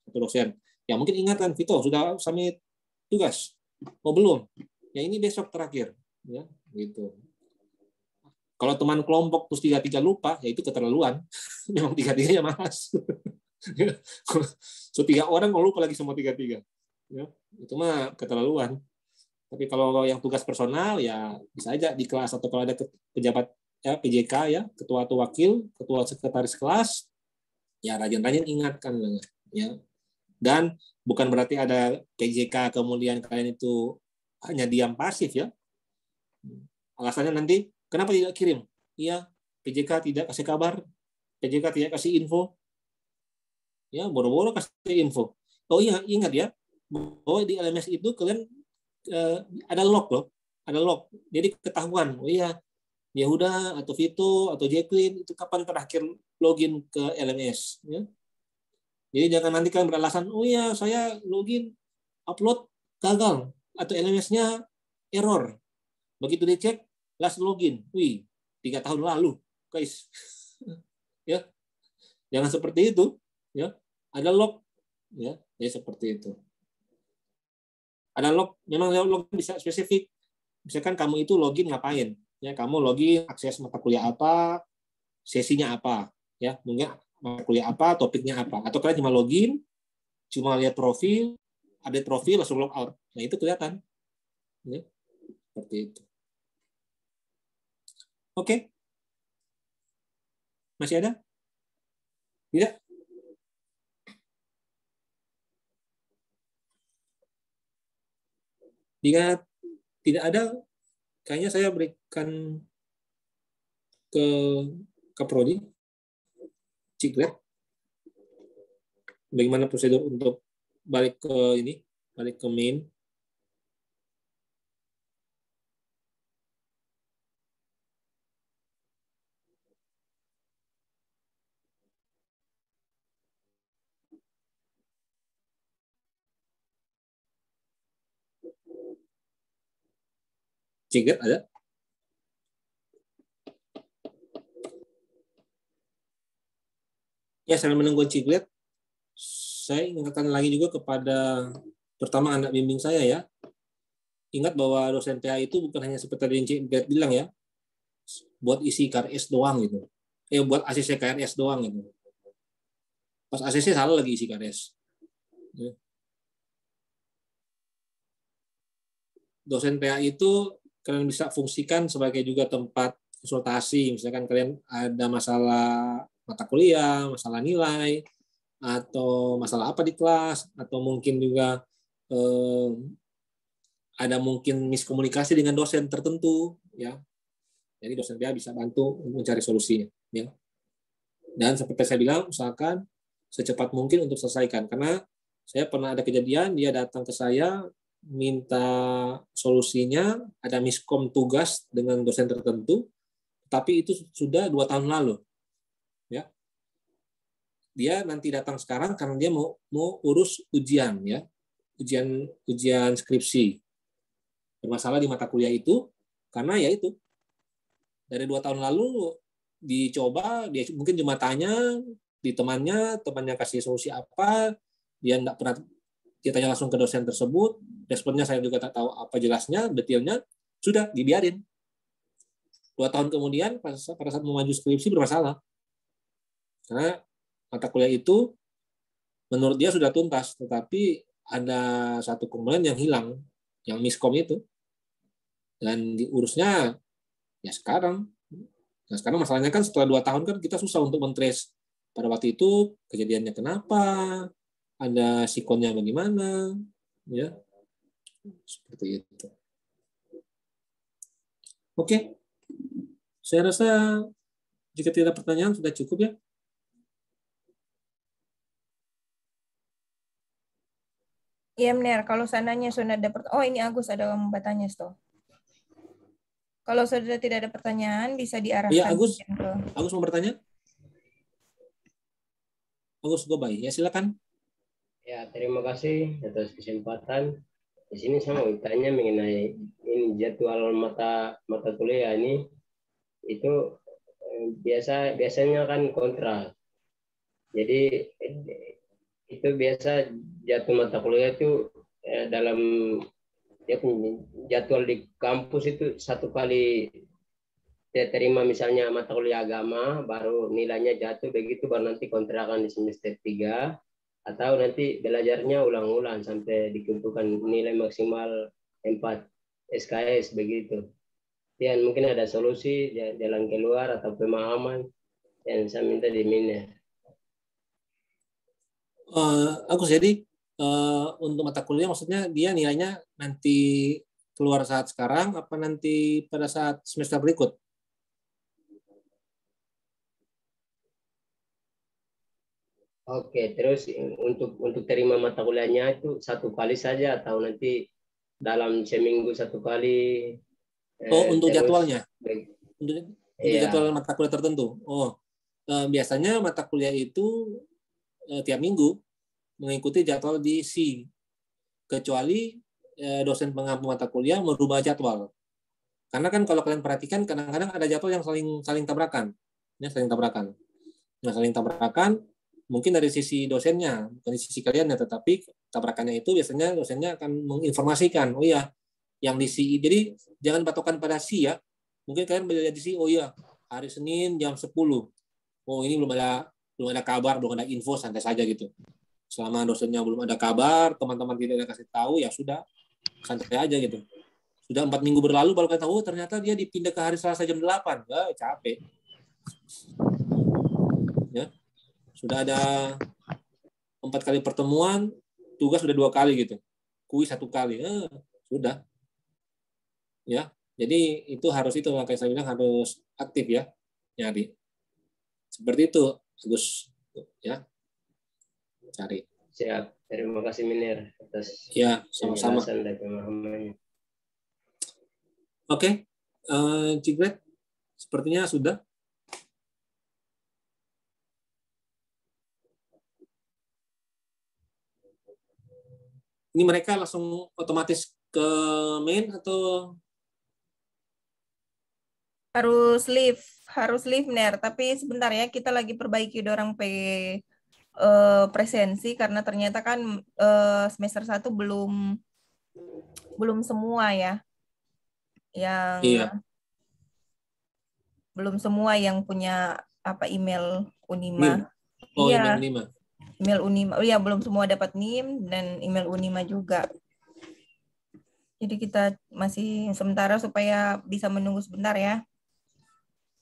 satu dosen. Ya mungkin ingatkan, Vito sudah submit tugas. Oh belum? Ya ini besok terakhir. Ya, gitu. Kalau teman kelompok terus 3-3 lupa, ya itu keterlaluan. Memang 3-3-nya malas. So 3 orang kalau lupa lagi semua 3-3. Ya, itu mah keterlaluan. Tapi kalau yang tugas personal ya bisa aja di kelas, atau kalau ada pejabat ya PJK ya, ketua atau wakil, ketua sekretaris kelas, ya rajin-rajin ingatkan ya. Dan bukan berarti ada PJK kemudian kalian itu hanya diam pasif ya. Alasannya nanti kenapa tidak kirim? Iya, PJK tidak kasih kabar, PJK tidak kasih info. Ya, boro-boro kasih info. Oh iya, ingat ya, bahwa di LMS itu kalian ada log loh, ada log. Jadi ketahuan, oh iya, Yehuda atau Vito atau Jacqueline itu kapan terakhir login ke LMS. Ya. Jadi jangan nanti kalian beralasan, oh iya saya login, upload gagal atau LMS-nya error. Begitu dicek, last login, 3 tahun lalu, guys. Ya, jangan seperti itu. Ya, ada log, ya seperti itu. Ada log, memang log bisa spesifik. Misalkan kamu itu login ngapain? Ya, kamu login akses mata kuliah apa, sesinya apa, ya, mungkin mata kuliah apa, topiknya apa. Atau kalian cuma login, cuma lihat profil, update profil langsung log out. Nah, itu kelihatan. Ya, seperti itu. Oke. Masih ada? Tidak? Jika tidak ada, kayaknya saya berikan ke Kaprodi, Ciklet, bagaimana prosedur untuk balik ke main. Ciklet ada? Ya, sambil menunggu Ciklet, saya ingatkan lagi juga kepada pertama anak bimbing saya ya. Ingat bahwa dosen TA itu bukan hanya seperti yang Ciklet bilang ya, buat isi KRS doang gitu. Buat ACC KRS doang gitu. Pas ACC salah lagi isi KRS. Dosen TA itu kalian bisa fungsikan sebagai juga tempat konsultasi. Misalkan kalian ada masalah mata kuliah, masalah nilai, atau masalah apa di kelas, atau mungkin juga ada mungkin miskomunikasi dengan dosen tertentu, ya. Jadi dosen TA bisa bantu mencari solusinya, ya. Dan seperti saya bilang, usahakan secepat mungkin untuk selesaikan. Karena saya pernah ada kejadian, dia datang ke saya minta solusinya, ada miskom tugas dengan dosen tertentu, tapi itu sudah 2 tahun lalu. Ya. Dia nanti datang sekarang karena dia mau urus ujian, ya, ujian skripsi. Bermasalah di mata kuliah itu karena ya itu dari 2 tahun lalu dicoba, dia mungkin cuma tanya di temannya kasih solusi apa, dia nggak pernah, dia tanya langsung ke dosen tersebut, responnya saya juga tak tahu apa jelasnya, detailnya, sudah dibiarin. 2 tahun kemudian pada saat mau maju skripsi bermasalah. Karena mata kuliah itu menurut dia sudah tuntas, tetapi ada satu komponen yang hilang, yang miskom itu. Dan diurusnya ya sekarang. Nah, sekarang masalahnya kan setelah 2 tahun kan kita susah untuk men-trace pada waktu itu kejadiannya kenapa, ada sikonnya bagaimana, ya. Seperti itu. Oke. Saya rasa jika tidak ada pertanyaan sudah cukup ya. Iya, benar. Kalau seandainya sudah ada oh ini Agus ada yang mau bertanya, Sto. Kalau sudah tidak ada pertanyaan bisa diarahkan. Iya, Agus. Agus mau bertanya? Agus Gobay, ya silakan. Ya, terima kasih atas kesempatan. Di sini saya mau tanya mengenai ini jadwal mata kuliah ini itu biasanya kan kontrak. Jadi itu biasa jadwal mata kuliah itu dalam jadwal di kampus itu 1 kali terima misalnya mata kuliah agama baru nilainya jatuh, begitu baru nanti kontrakan di semester 3, atau nanti belajarnya ulang-ulang sampai dikumpulkan nilai maksimal 4 SKS begitu. Dan mungkin ada solusi jalan keluar atau pemahaman yang saya minta di Miner. Agus, jadi untuk mata kuliah maksudnya dia nilainya nanti keluar saat sekarang apa nanti pada saat semester berikut? Oke, terus untuk terima mata kuliahnya itu 1 kali saja atau nanti dalam seminggu 1 kali? Untuk terus, jadwalnya? Untuk iya. jadwal mata kuliah tertentu? Biasanya mata kuliah itu tiap minggu mengikuti jadwal di C, kecuali dosen pengampu mata kuliah merubah jadwal. Karena kan kalau kalian perhatikan kadang-kadang ada jadwal yang saling tabrakan, ya saling tabrakan. Nah, saling tabrakan mungkin dari sisi dosennya, bukan di sisi kalian ya, tetapi tabrakannya itu biasanya dosennya akan menginformasikan, oh iya, yang di C, jadi jangan patokan pada C ya. Mungkin kalian belajar di C, oh iya, hari Senin jam 10. Oh ini belum ada kabar, belum ada info, santai saja gitu. Selama dosennya belum ada kabar, teman-teman tidak ada kasih tahu, ya sudah, santai aja gitu. Sudah 4 minggu berlalu baru kalian tahu, ternyata dia dipindah ke hari Selasa jam 8. Ya, capek. Ya. Sudah ada 4 kali pertemuan, tugas sudah 2 kali gitu. Kuis 1 kali. Sudah. Ya. Jadi itu harus itu makanya saya bilang harus aktif ya. Nyari. Seperti itu, Agus. Ya. Cari. Siap. Terima kasih Miner atas ya, sama-sama. Dan pemahamannya. Oke. Cigret, sepertinya sudah. Ini mereka langsung otomatis ke main atau harus live Ner, tapi sebentar ya, kita lagi perbaiki dorang presensi karena ternyata kan semester 1 belum semua ya. Yang iya. Belum semua yang punya email Unima. Iya. Email Unima. Email Unima. Oh iya, belum semua dapat NIM dan email Unima juga. Jadi kita masih sementara supaya bisa menunggu sebentar ya.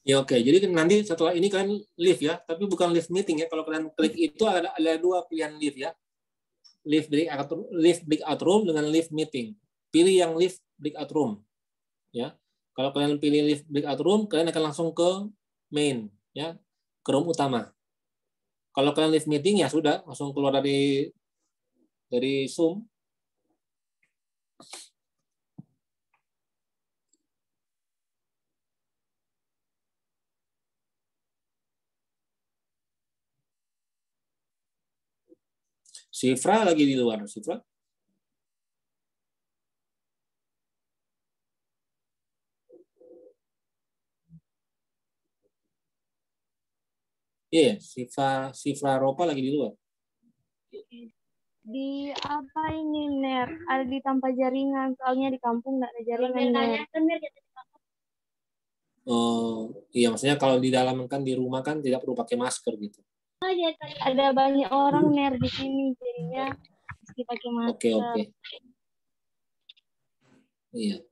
Ya oke. Jadi nanti setelah ini kalian live ya, tapi bukan live meeting ya. Kalau kalian klik itu ada 2 pilihan live ya. Live breakout room dengan live meeting. Pilih yang live breakout room. Ya. Kalau kalian pilih live breakout room, kalian akan langsung ke main ya, ke room utama. Kalau kalian live meeting ya sudah langsung keluar dari Zoom. Sifra lagi di luar. Sifra? Iya, Sifra Ropa lagi di luar. Di apa ini, Ner? Ada di tanpa jaringan, soalnya di kampung nggak ada jaringan, Ner. Oh, iya maksudnya kalau di dalam kan di rumah kan tidak perlu pakai masker gitu. Ada banyak orang, Ner, di sini, jadinya mesti pakai masker. Oke. Iya.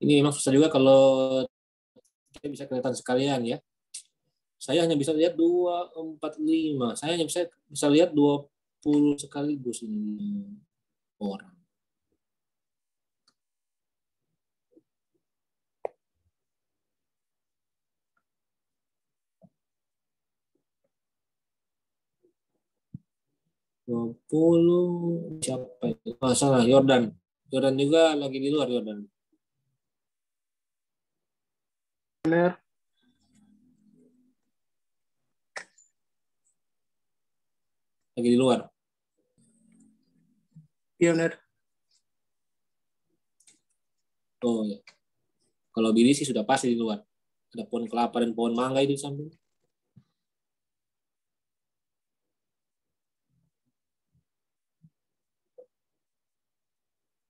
Ini memang susah juga kalau kita bisa kelihatan sekalian ya. Saya hanya bisa lihat 2, 4, 5. Saya hanya bisa lihat 20 sekaligus ini orang. Siapa itu? Salah, Yordan. Yordan juga lagi di luar, Yordan. Benar. Lagi di luar. Iya, benar. Oh ya. Kalau Billy sih sudah pasti di luar. Ada pohon kelapa dan pohon mangga itu di samping.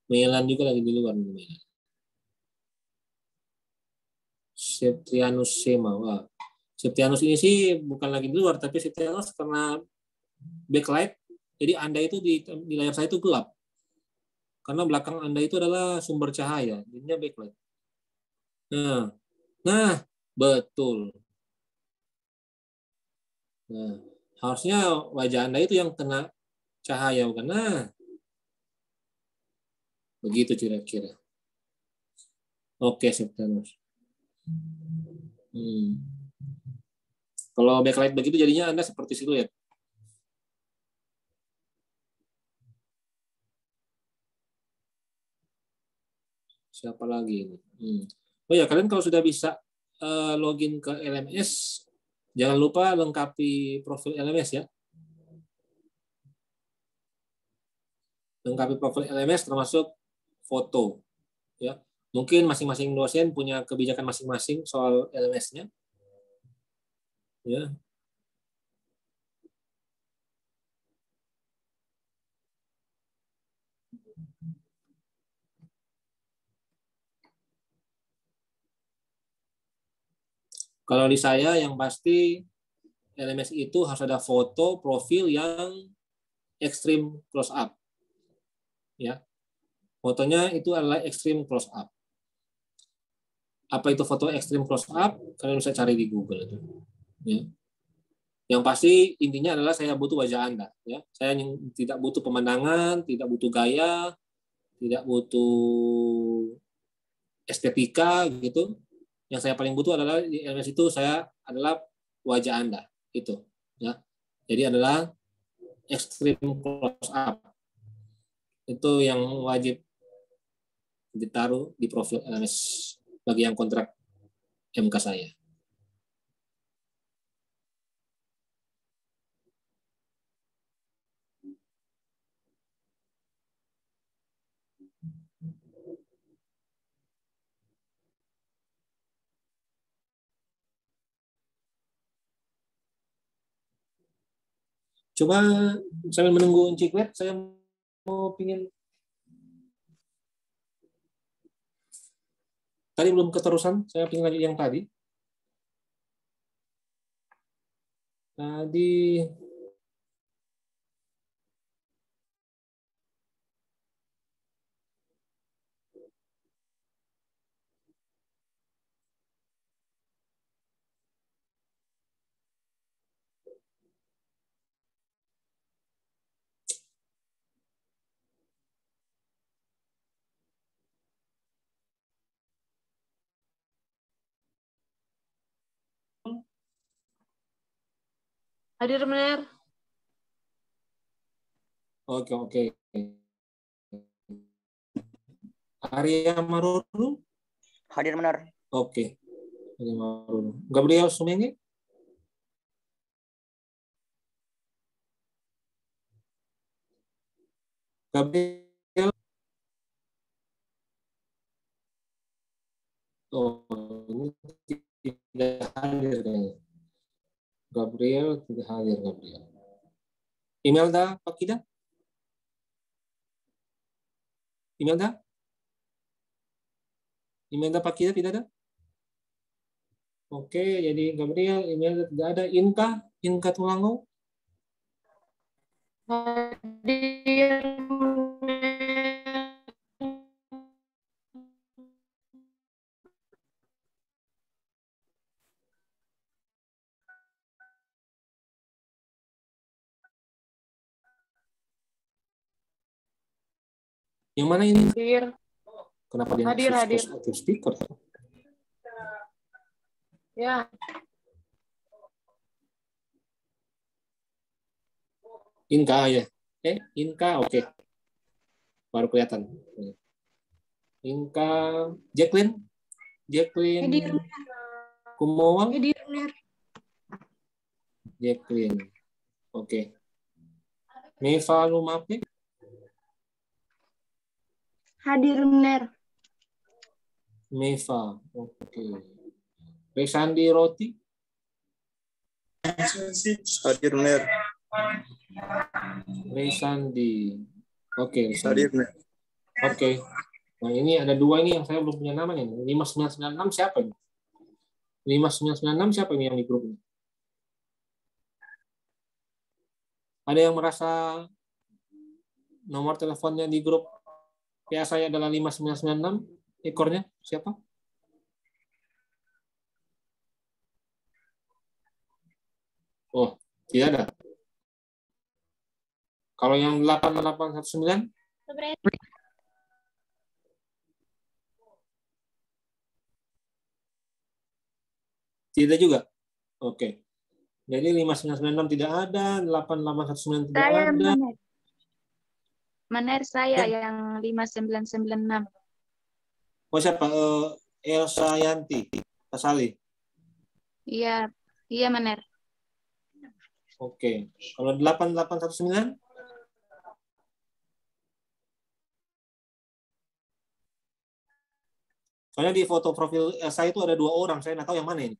Melan juga lagi di luar. Melan. Septianus Sema. Wah. Septianus ini sih bukan lagi di luar, tapi Septianus karena backlight, jadi Anda itu di layar saya itu gelap. Karena belakang Anda itu adalah sumber cahaya, jadinya backlight. Nah, betul. Nah, harusnya wajah Anda itu yang kena cahaya, bukan? Nah, begitu kira-kira. Oke, Septianus. Kalau backlight begitu jadinya Anda seperti siluet. Siapa lagi ini? Oh ya, kalian kalau sudah bisa login ke LMS, jangan lupa lengkapi profil LMS ya. Lengkapi profil LMS termasuk foto. Ya, mungkin masing-masing dosen punya kebijakan masing-masing soal LMS-nya. Ya. Kalau di saya yang pasti LMS itu harus ada foto profil yang extreme close up. Ya. Fotonya itu adalah extreme close up. Apa itu foto extreme close up? Kalian bisa cari di Google itu. Ya. Yang pasti intinya adalah saya butuh wajah Anda. Ya. Saya tidak butuh pemandangan, tidak butuh gaya, tidak butuh estetika gitu. Yang saya paling butuh adalah di LMS itu saya adalah wajah Anda itu. Ya. Jadi adalah extreme close up. Itu yang wajib ditaruh di profil LMS bagi yang kontrak MK saya. Coba sambil menunggu Ciklet, saya mau pingin tadi belum keterusan, saya pingin lanjut yang tadi. Tadi Hadir, Mener. Oke. Arya Maruru? Hadir, Mener. Oke. Gabriel Sumenge? Gabriel? Oh, ini tidak hadir kayaknya. Gabriel tidak hadir, Gabriel. Imelda Pakida? Imelda? Imelda Pakida tidak ada? Oke, jadi Gabriel, Imelda tidak ada. Inka Tulango? Hadir. Yang mana ini? Hadir. Kenapa dia Hadir. aktif speaker? Ya. Inka ya. Inka oke. Baru kelihatan. Inka, Jacqueline Kumowa. Jacqueline. Oke. Meva Lumape. Hadir benar. Meva. Oke. Resandi Roti. Hadir benar. Resandi. Oke. Hadir benar. Oke. Nah ini ada dua ini yang saya belum punya namanya. 5996 siapa ini? 5996 siapa ini yang di grup ini? Ada yang merasa nomor teleponnya di grup PA saya adalah 5996? Ekornya siapa? Oh, tidak ada. Kalau yang 8819? Tidak juga? Oke. Jadi 5996 tidak ada, 8819 tidak Saya ada. Maner saya yang 5996. Oh siapa? Elsa Yanti Pasali. Iya, iya Maner. Oke. Kalau 8819? Soalnya di foto profil Elsa itu ada dua orang, saya nggak tahu yang mana ini.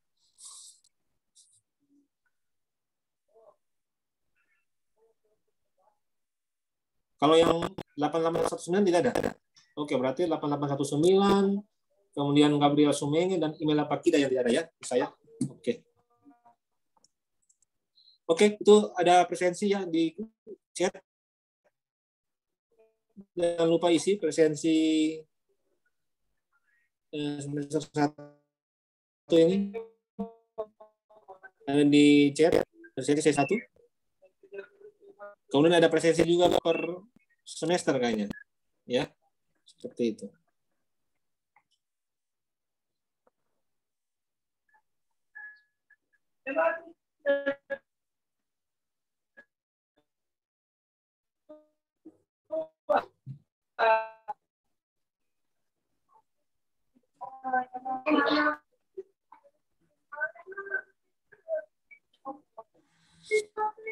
Kalau yang 8819 tidak ada. Oke, berarti 8819, kemudian Gabriel Sumenge dan Imelda Pakida yang tidak ada ya, saya. Oke. Oke, itu ada presensi ya di chat. Jangan lupa isi presensi semester 1 ini. Ada di chat, presensi C1. Kemudian ada presensi juga per semester kayaknya. Ya, seperti itu.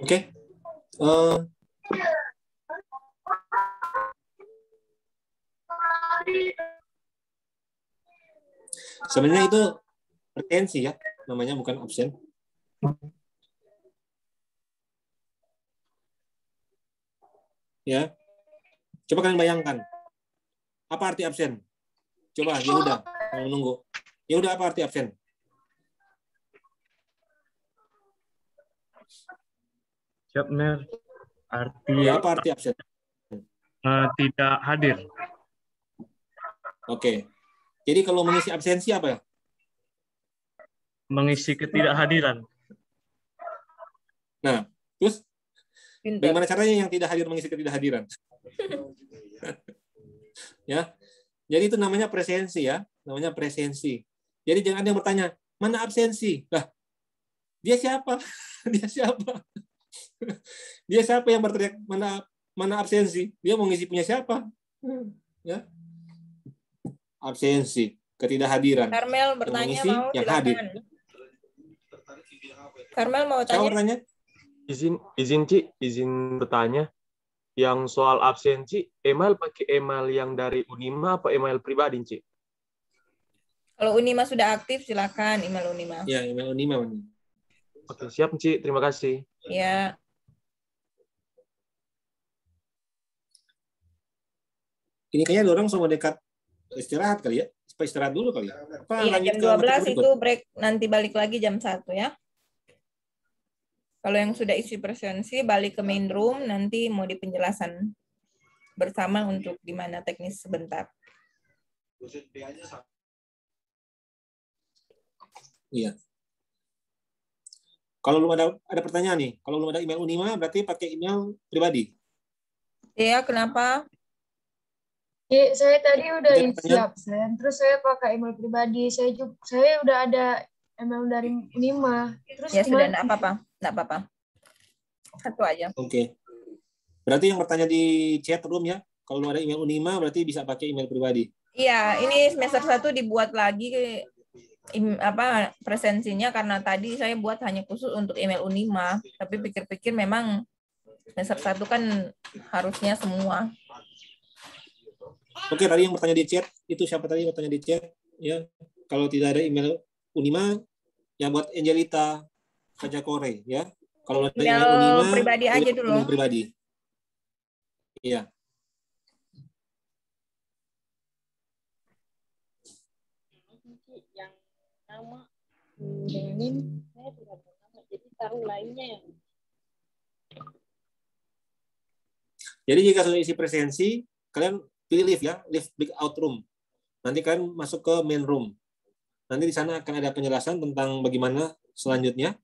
Oke. Sebenarnya itu pretensi ya, namanya bukan absen. Ya. Coba kalian bayangkan. Apa arti absen? Coba, Yehuda, mau menunggu. Yehuda, apa arti absen? Siap, Ner. Arti ya, apa arti absen? Tidak hadir. Oke. Jadi kalau mengisi absensi apa ya? Mengisi ketidakhadiran. Nah, terus bagaimana caranya yang tidak hadir mengisi ketidakhadiran? Ya. Jadi itu namanya presensi ya, namanya presensi. Jadi jangan ada yang bertanya, "Mana absensi?" Lah, dia siapa? Dia siapa? Dia siapa yang berteriak mana absensi? Dia mau ngisi punya siapa? Ya. Absensi. Ketidakhadiran. Karmel Yang bertanya mengisi, mau, yang hadir. silakan. Karmel mau Siapa tanya? bertanya? Izin Ci, izin bertanya. Yang soal absensi, email pakai email yang dari Unima apa email pribadi, Ci? Kalau Unima sudah aktif, silakan email Unima. Ya, email Unima. Oke, siap, Ci. Terima kasih. Ya. Ini kayaknya orang semua dekat istirahat kali ya. Supaya istirahat dulu kali ya. Apa Iya, lanjut jam ke materi 12 berikut? itu break, nanti balik lagi jam 1 ya. Kalau yang sudah isi presensi, balik ke main room, nanti mau di penjelasan bersama untuk di mana teknis sebentar. Iya. Kalau belum ada pertanyaan nih, kalau belum ada email Unima berarti pakai email pribadi. Iya, kenapa? Saya tadi udah siap, terus saya pakai email pribadi. Saya udah ada email dari Unima. Terus Ya sudah, enggak apa-apa. Enggak apa-apa. Satu aja. Oke. Berarti yang bertanya di chat room ya, kalau belum ada email Unima berarti bisa pakai email pribadi. Iya, ini semester 1 dibuat lagi presensinya karena tadi saya buat hanya khusus untuk email Unima, tapi pikir-pikir memang semester 1 kan harusnya semua. Oke, tadi yang bertanya di chat itu siapa tadi yang bertanya di chat ya? Kalau tidak ada email Unima yang buat Angelita Kajakore ya. Kalau ada email Unima pribadi aja dulu. Email pribadi. Iya. Yang nama dengan saya tidak tahu nama, jadi taruh lainnya yang. Jadi jika sudah isi presensi, kalian pilih lift ya, lift breakout room. Nanti kalian masuk ke main room. Nanti di sana akan ada penjelasan tentang bagaimana selanjutnya.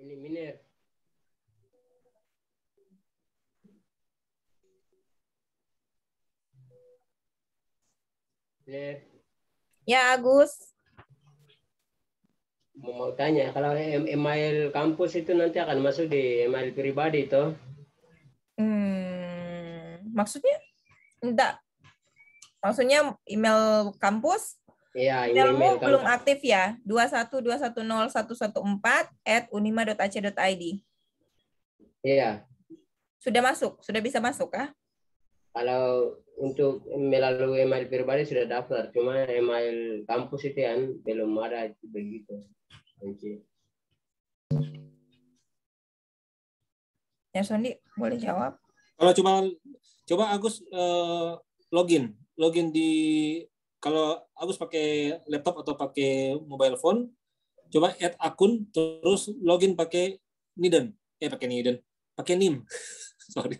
Ini Miner. Miner. Ya, Agus. Mau tanya, kalau email kampus itu nanti akan masuk di email pribadi toh? Maksudnya? Enggak. Maksudnya email kampus? Iya, emailmu email belum kampus. aktif ya? 212101114@unima.ac.id. Iya. Sudah masuk? Sudah bisa masuk kah? Kalau untuk melalui email pribadi sudah daftar, cuma email kampus itu kan belum ada begitu. Ya, Sondi, boleh jawab. Kalau coba Agus login di, kalau Agus pakai laptop atau pakai mobile phone, coba add akun terus login pakai NIM. Pakai NIM. Sorry.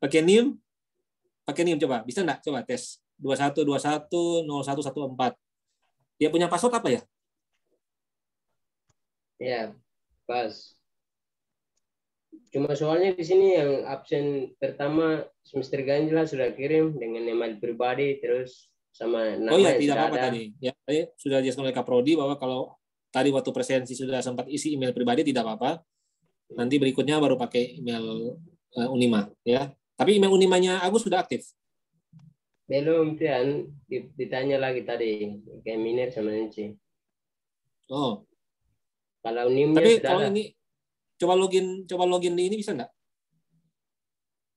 Pakai NIM coba. Bisa enggak? Coba tes. 21210114. Dia punya password apa ya? Ya, pas. Cuma soalnya di sini yang absen pertama semester ganjil sudah kirim dengan email pribadi terus sama nama. Oh ya, tidak apa-apa tadi. Ya, tadi sudah dijelaskan oleh Kaprodi bahwa kalau tadi waktu presensi sudah sempat isi email pribadi tidak apa-apa. Nanti berikutnya baru pakai email Unima ya. Tapi email Unimanya Agus sudah aktif? Belum, Tian. Ditanya lagi tadi kayak Miner sama Nancy. Oh. Kalau NIM-nya tapi sudah kalau ada. Ini coba login di ini bisa enggak?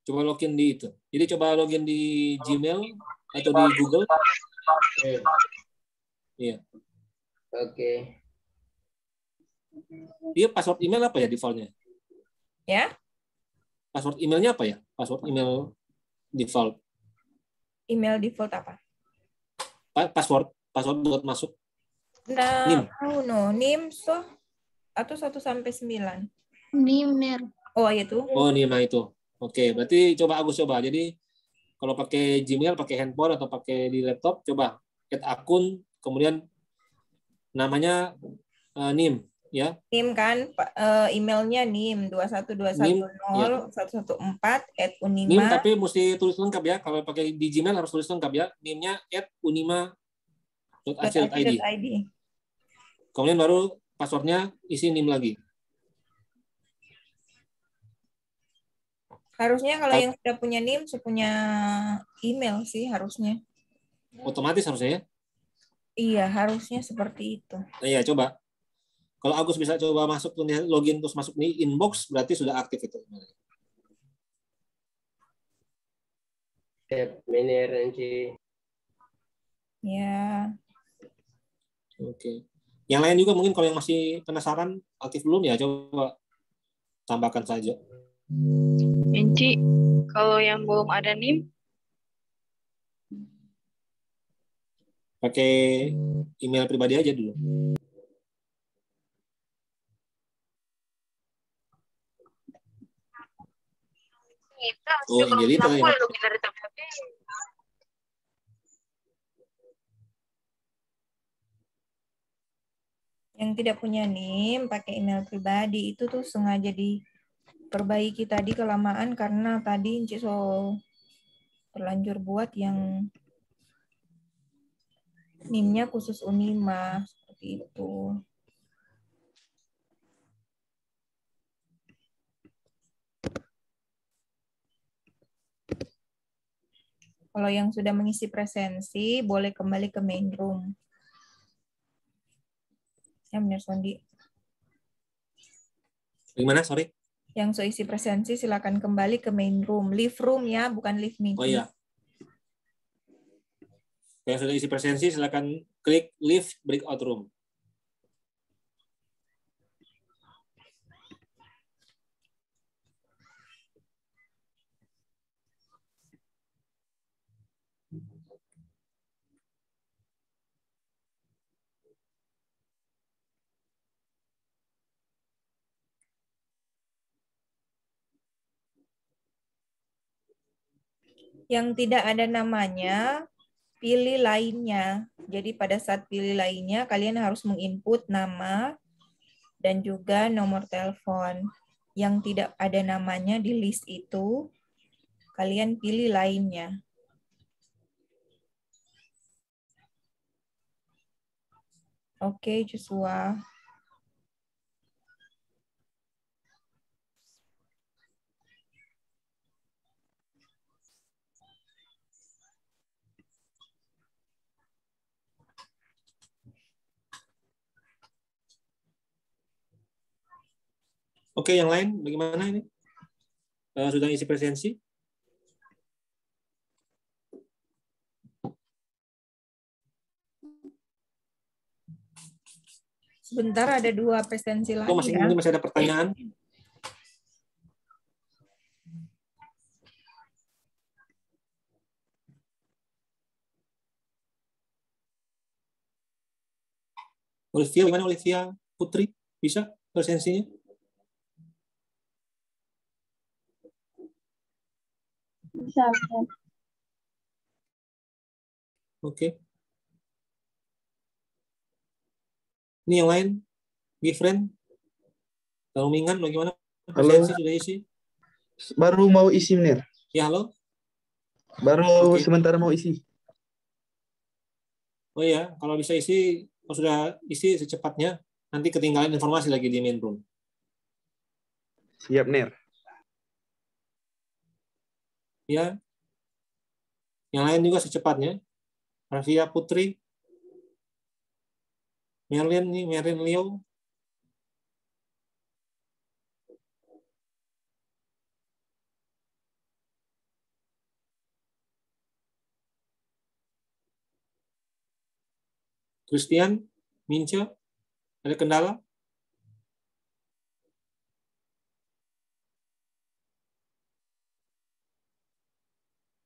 Coba login di itu. Jadi coba login di Gmail atau di Google. Iya. Oke. Dia password email apa ya defaultnya? Ya. Password emailnya apa ya? Password email default. Email default apa? Password buat masuk. Nah, NIM so atau 1 sampai 9. NIM, Ner. Oh, itu. Oh, NIM itu. Oke, berarti coba Agus coba. Jadi kalau pakai Gmail, pakai handphone atau pakai di laptop, coba add akun, kemudian namanya NIM. Ya. NIM kan, emailnya NIM 212101114 NIM @unima. tapi mesti tulis lengkap ya. Kalau pakai di Gmail harus tulis lengkap ya. NIM-nya @unima.ac.id. Kemudian baru passwordnya isi NIM lagi. Harusnya kalau yang sudah punya NIM, sudah punya email sih harusnya. Otomatis harusnya ya? Iya, harusnya seperti itu. Nah, iya, coba. Kalau Agus bisa coba masuk login terus masuk nih inbox, berarti sudah aktif itu. Ya. Oke. Yang lain juga mungkin kalau yang masih penasaran aktif belum ya, coba tambahkan saja. Enci, kalau yang belum ada NIM, pakai email pribadi aja dulu. Oh, jadi tadi. Yang tidak punya NIM pakai email pribadi itu tuh sengaja diperbaiki tadi kelamaan karena tadi Enci terlanjur buat yang NIM-nya khusus Unima seperti itu. Kalau yang sudah mengisi presensi boleh kembali ke main room. Ya, benar Sondi. Gimana, sorry? Yang isi presensi silakan kembali ke main room. Leave room ya, bukan leave meeting. Oh iya. Yang sudah isi presensi silakan klik leave breakout room. Yang tidak ada namanya, pilih lainnya. Jadi pada saat pilih lainnya, kalian harus menginput nama dan juga nomor telepon. Yang tidak ada namanya di list itu, kalian pilih lainnya. Oke, Joshua. Oke, yang lain bagaimana ini? Sudah isi presensi? Sebentar, ada 2 presensi lagi ya. Masih ada pertanyaan? Olivia, gimana Olivia Putri? Bisa presensinya? bisa. Oke. Ini yang lain? Gifren? Mingan, bagaimana? Presensi sudah isi? Baru mau isi, Mir. Ya, halo? Baru sementara mau isi. Oh iya, kalau bisa isi, kalau sudah isi secepatnya, nanti ketinggalan informasi lagi di main room. Siap, Mir. Ya. Yang lain juga secepatnya. Rafia Putri. Merlin Leo. Christian, Minca, ada kendala?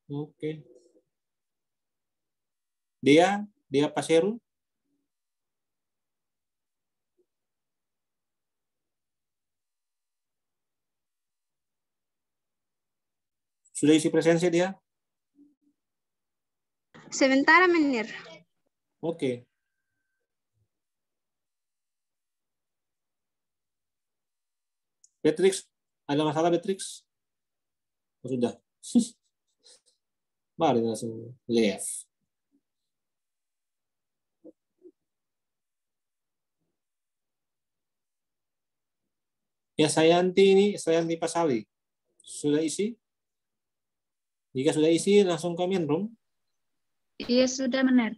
Oke. Dea Paseru. Sudah isi presensi dia? Sebentar, Menir. Oke. Beatrix, ada masalah Beatrix? Oh, sudah. Mari langsung left. Ya, Sayanti Pasali. Sudah isi? Jika sudah isi, langsung ke main room. Iya, sudah benar.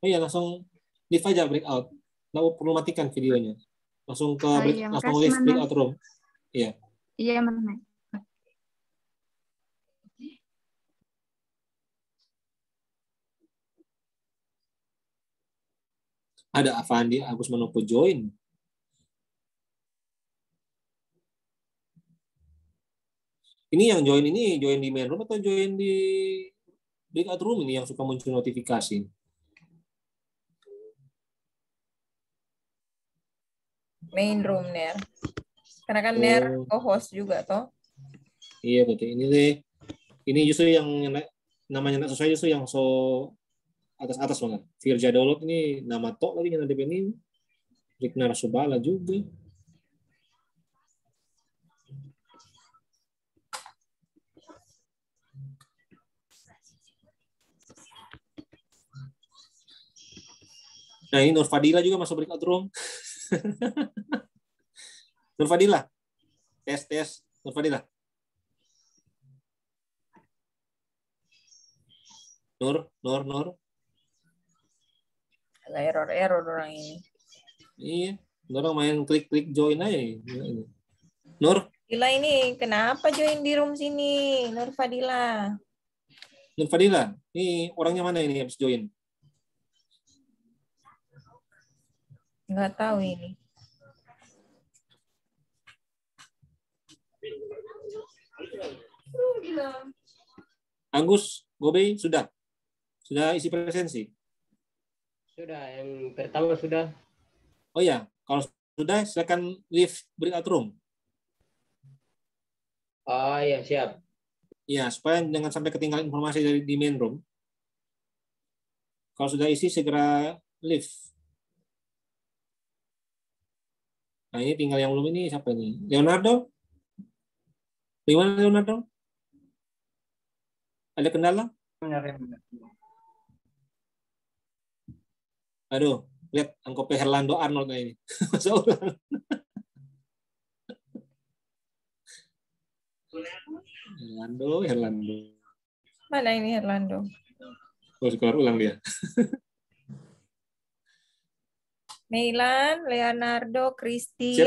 Oh iya, langsung leave aja breakout. Nggak perlu matikan videonya. Langsung ke Iya, langsung makasih, leave Manar. breakout room. Iya. Iya, Manar. Ada Avandi Agus Manopo join. Ini yang join di main room atau join di breakout room ini yang suka muncul notifikasi? Main room, Ner. Karena kan Ner co-host juga, toh. Iya, betul. Ini justru yang namanya sesuai justru yang so atas banget. Firja Dolot ini nama tok lagi yang ada ini. Riknar Subala juga. Nah, ini Nur Fadila juga masuk breakout room. Nur Fadila. Tes. Nur Fadila. Nur. Ada error orang ini. Iya. Orang main klik join aja. Nur. Fadila ini kenapa join di room sini? Nur Fadila. Ini orangnya mana ini habis join? Nggak tahu ini. Agus, Gobe, sudah isi presensi? Sudah, yang pertama sudah. Oh ya, kalau sudah silakan leave breakout room. Oh ya, siap. Ya, supaya jangan sampai ketinggalan informasi dari di main room. Kalau sudah isi segera leave. Nah, ini tinggal yang belum ini siapa ini? Leonardo? Bagaimana Leonardo? Ada kendala? Aduh, lihat angkopnya Herlando Arnold ini. Masa ulang. Herlando. Mana ini Herlando? Keluar ulang dia. Meilan, Leonardo, Christian,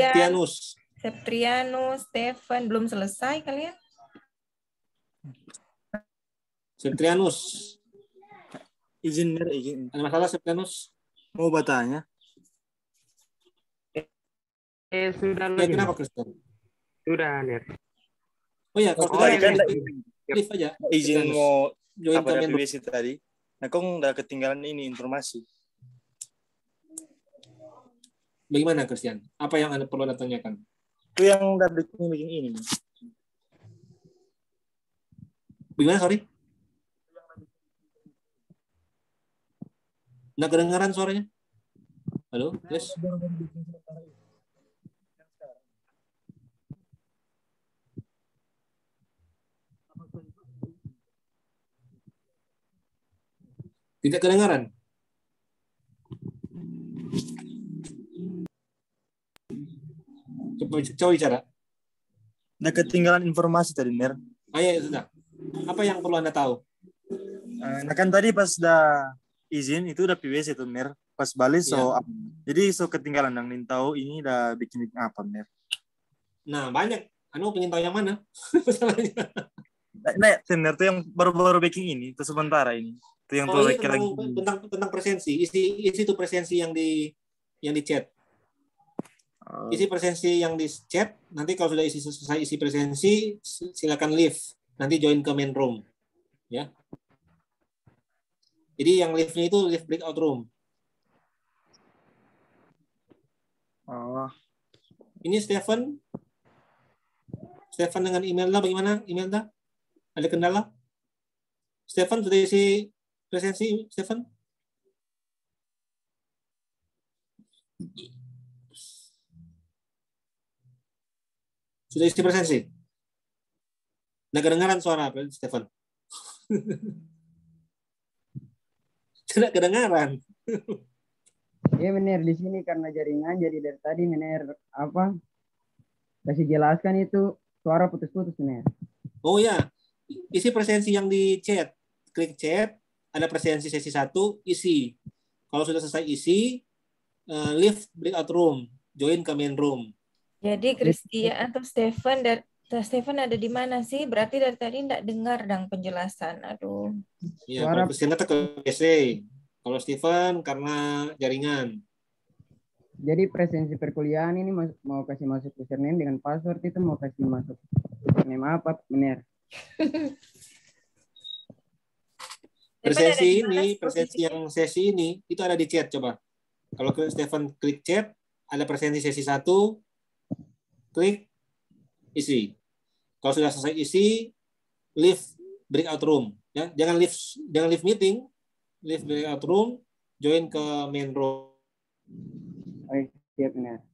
Septrianus, Stephen. Belum selesai kalian? Septrianus. Izin. Ada masalah Septrianus? Mau bertanya? Sudah lagi. Kenapa Kristen? Sudah, Ner. Oh ya, kalau tadi kan live aja. Izin mau join apa PBC tadi. Nah, kok udah ketinggalan ini informasi. Bagaimana, Christian? Apa yang Anda perlu tanyakan? Itu yang udah bikin ini. Bagaimana, sorry? Nggak kedengaran suaranya? Halo, yes? Tidak kedengaran? Coba bicara. Nah, ketinggalan informasi tadi, Ner. Ya, sudah. Apa yang perlu Anda tahu? Nah, kan tadi pas udah izin, itu udah PBC tuh, Ner. Pas balik, jadi ketinggalan yang ingin tahu ini udah bikin apa, Ner. Nah, banyak. Anda pengen tahu yang mana? Nah, Ner, itu yang baru-baru baking ini, itu sementara ini. Itu yang tentang presensi. Isi itu presensi yang di chat. Isi presensi yang di chat, nanti kalau sudah selesai isi presensi, silakan leave. Nanti join ke main room. Ya. Jadi yang leave-nya itu leave breakout room. Ini Stephen dengan Imelda, bagaimana Imelda? Ada kendala? Stephen sudah isi presensi, Stephen? Sudah isi presensi? Nggak kedengaran suara apa, Stefan? Tidak kedengaran. Iya Mener, di sini karena jaringan jadi dari tadi Mener apa kasih jelaskan itu suara putus-putus Mener. Oh ya, isi presensi yang di chat. Klik chat, ada presensi sesi 1, isi. Kalau sudah selesai isi, leave breakout room, join ke main room. Jadi Christian atau Stephen ada di mana sih? Berarti dari tadi enggak dengar dong penjelasan. Aduh. Ya, kalau Christian kata ke PC. Kalau Stephen karena jaringan. Jadi presensi perkuliahan ini mau kasih masuk username dengan password itu mau kasih masuk username apa Mener? Presensi ini, presensi yang sesi ini itu ada di chat coba. Kalau Stephen klik chat, ada presensi sesi 1, klik isi. Kalau sudah selesai isi, leave breakout room. Ya, jangan leave meeting, leave breakout room, join ke main room. Oke, siap Mener.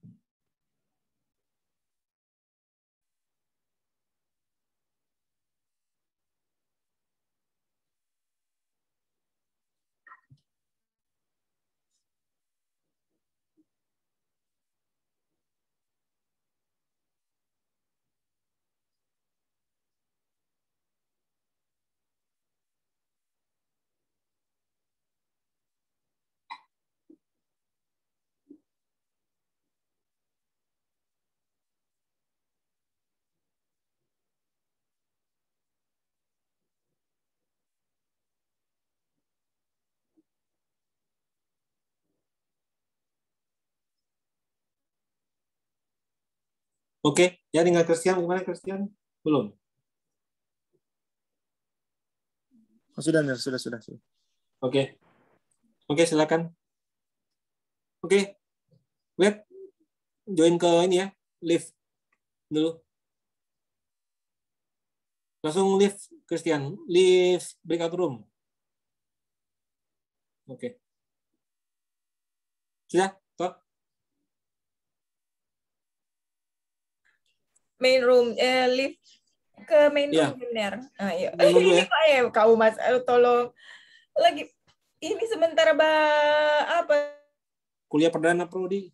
Oke, ya tinggal Christian. Gimana Christian? Belum? Oh, sudah. Oke. Oke, silakan. Oke. Wait. Join ke ini ya. Leave dulu. Langsung leave Christian. Leave breakout room. Oke. Sudah? Toh? Main room, lift ke main room benar. Ayo. Ini Ya. Pak ya, kau Mas, tolong lagi ini sementara apa? Kuliah perdana prodi.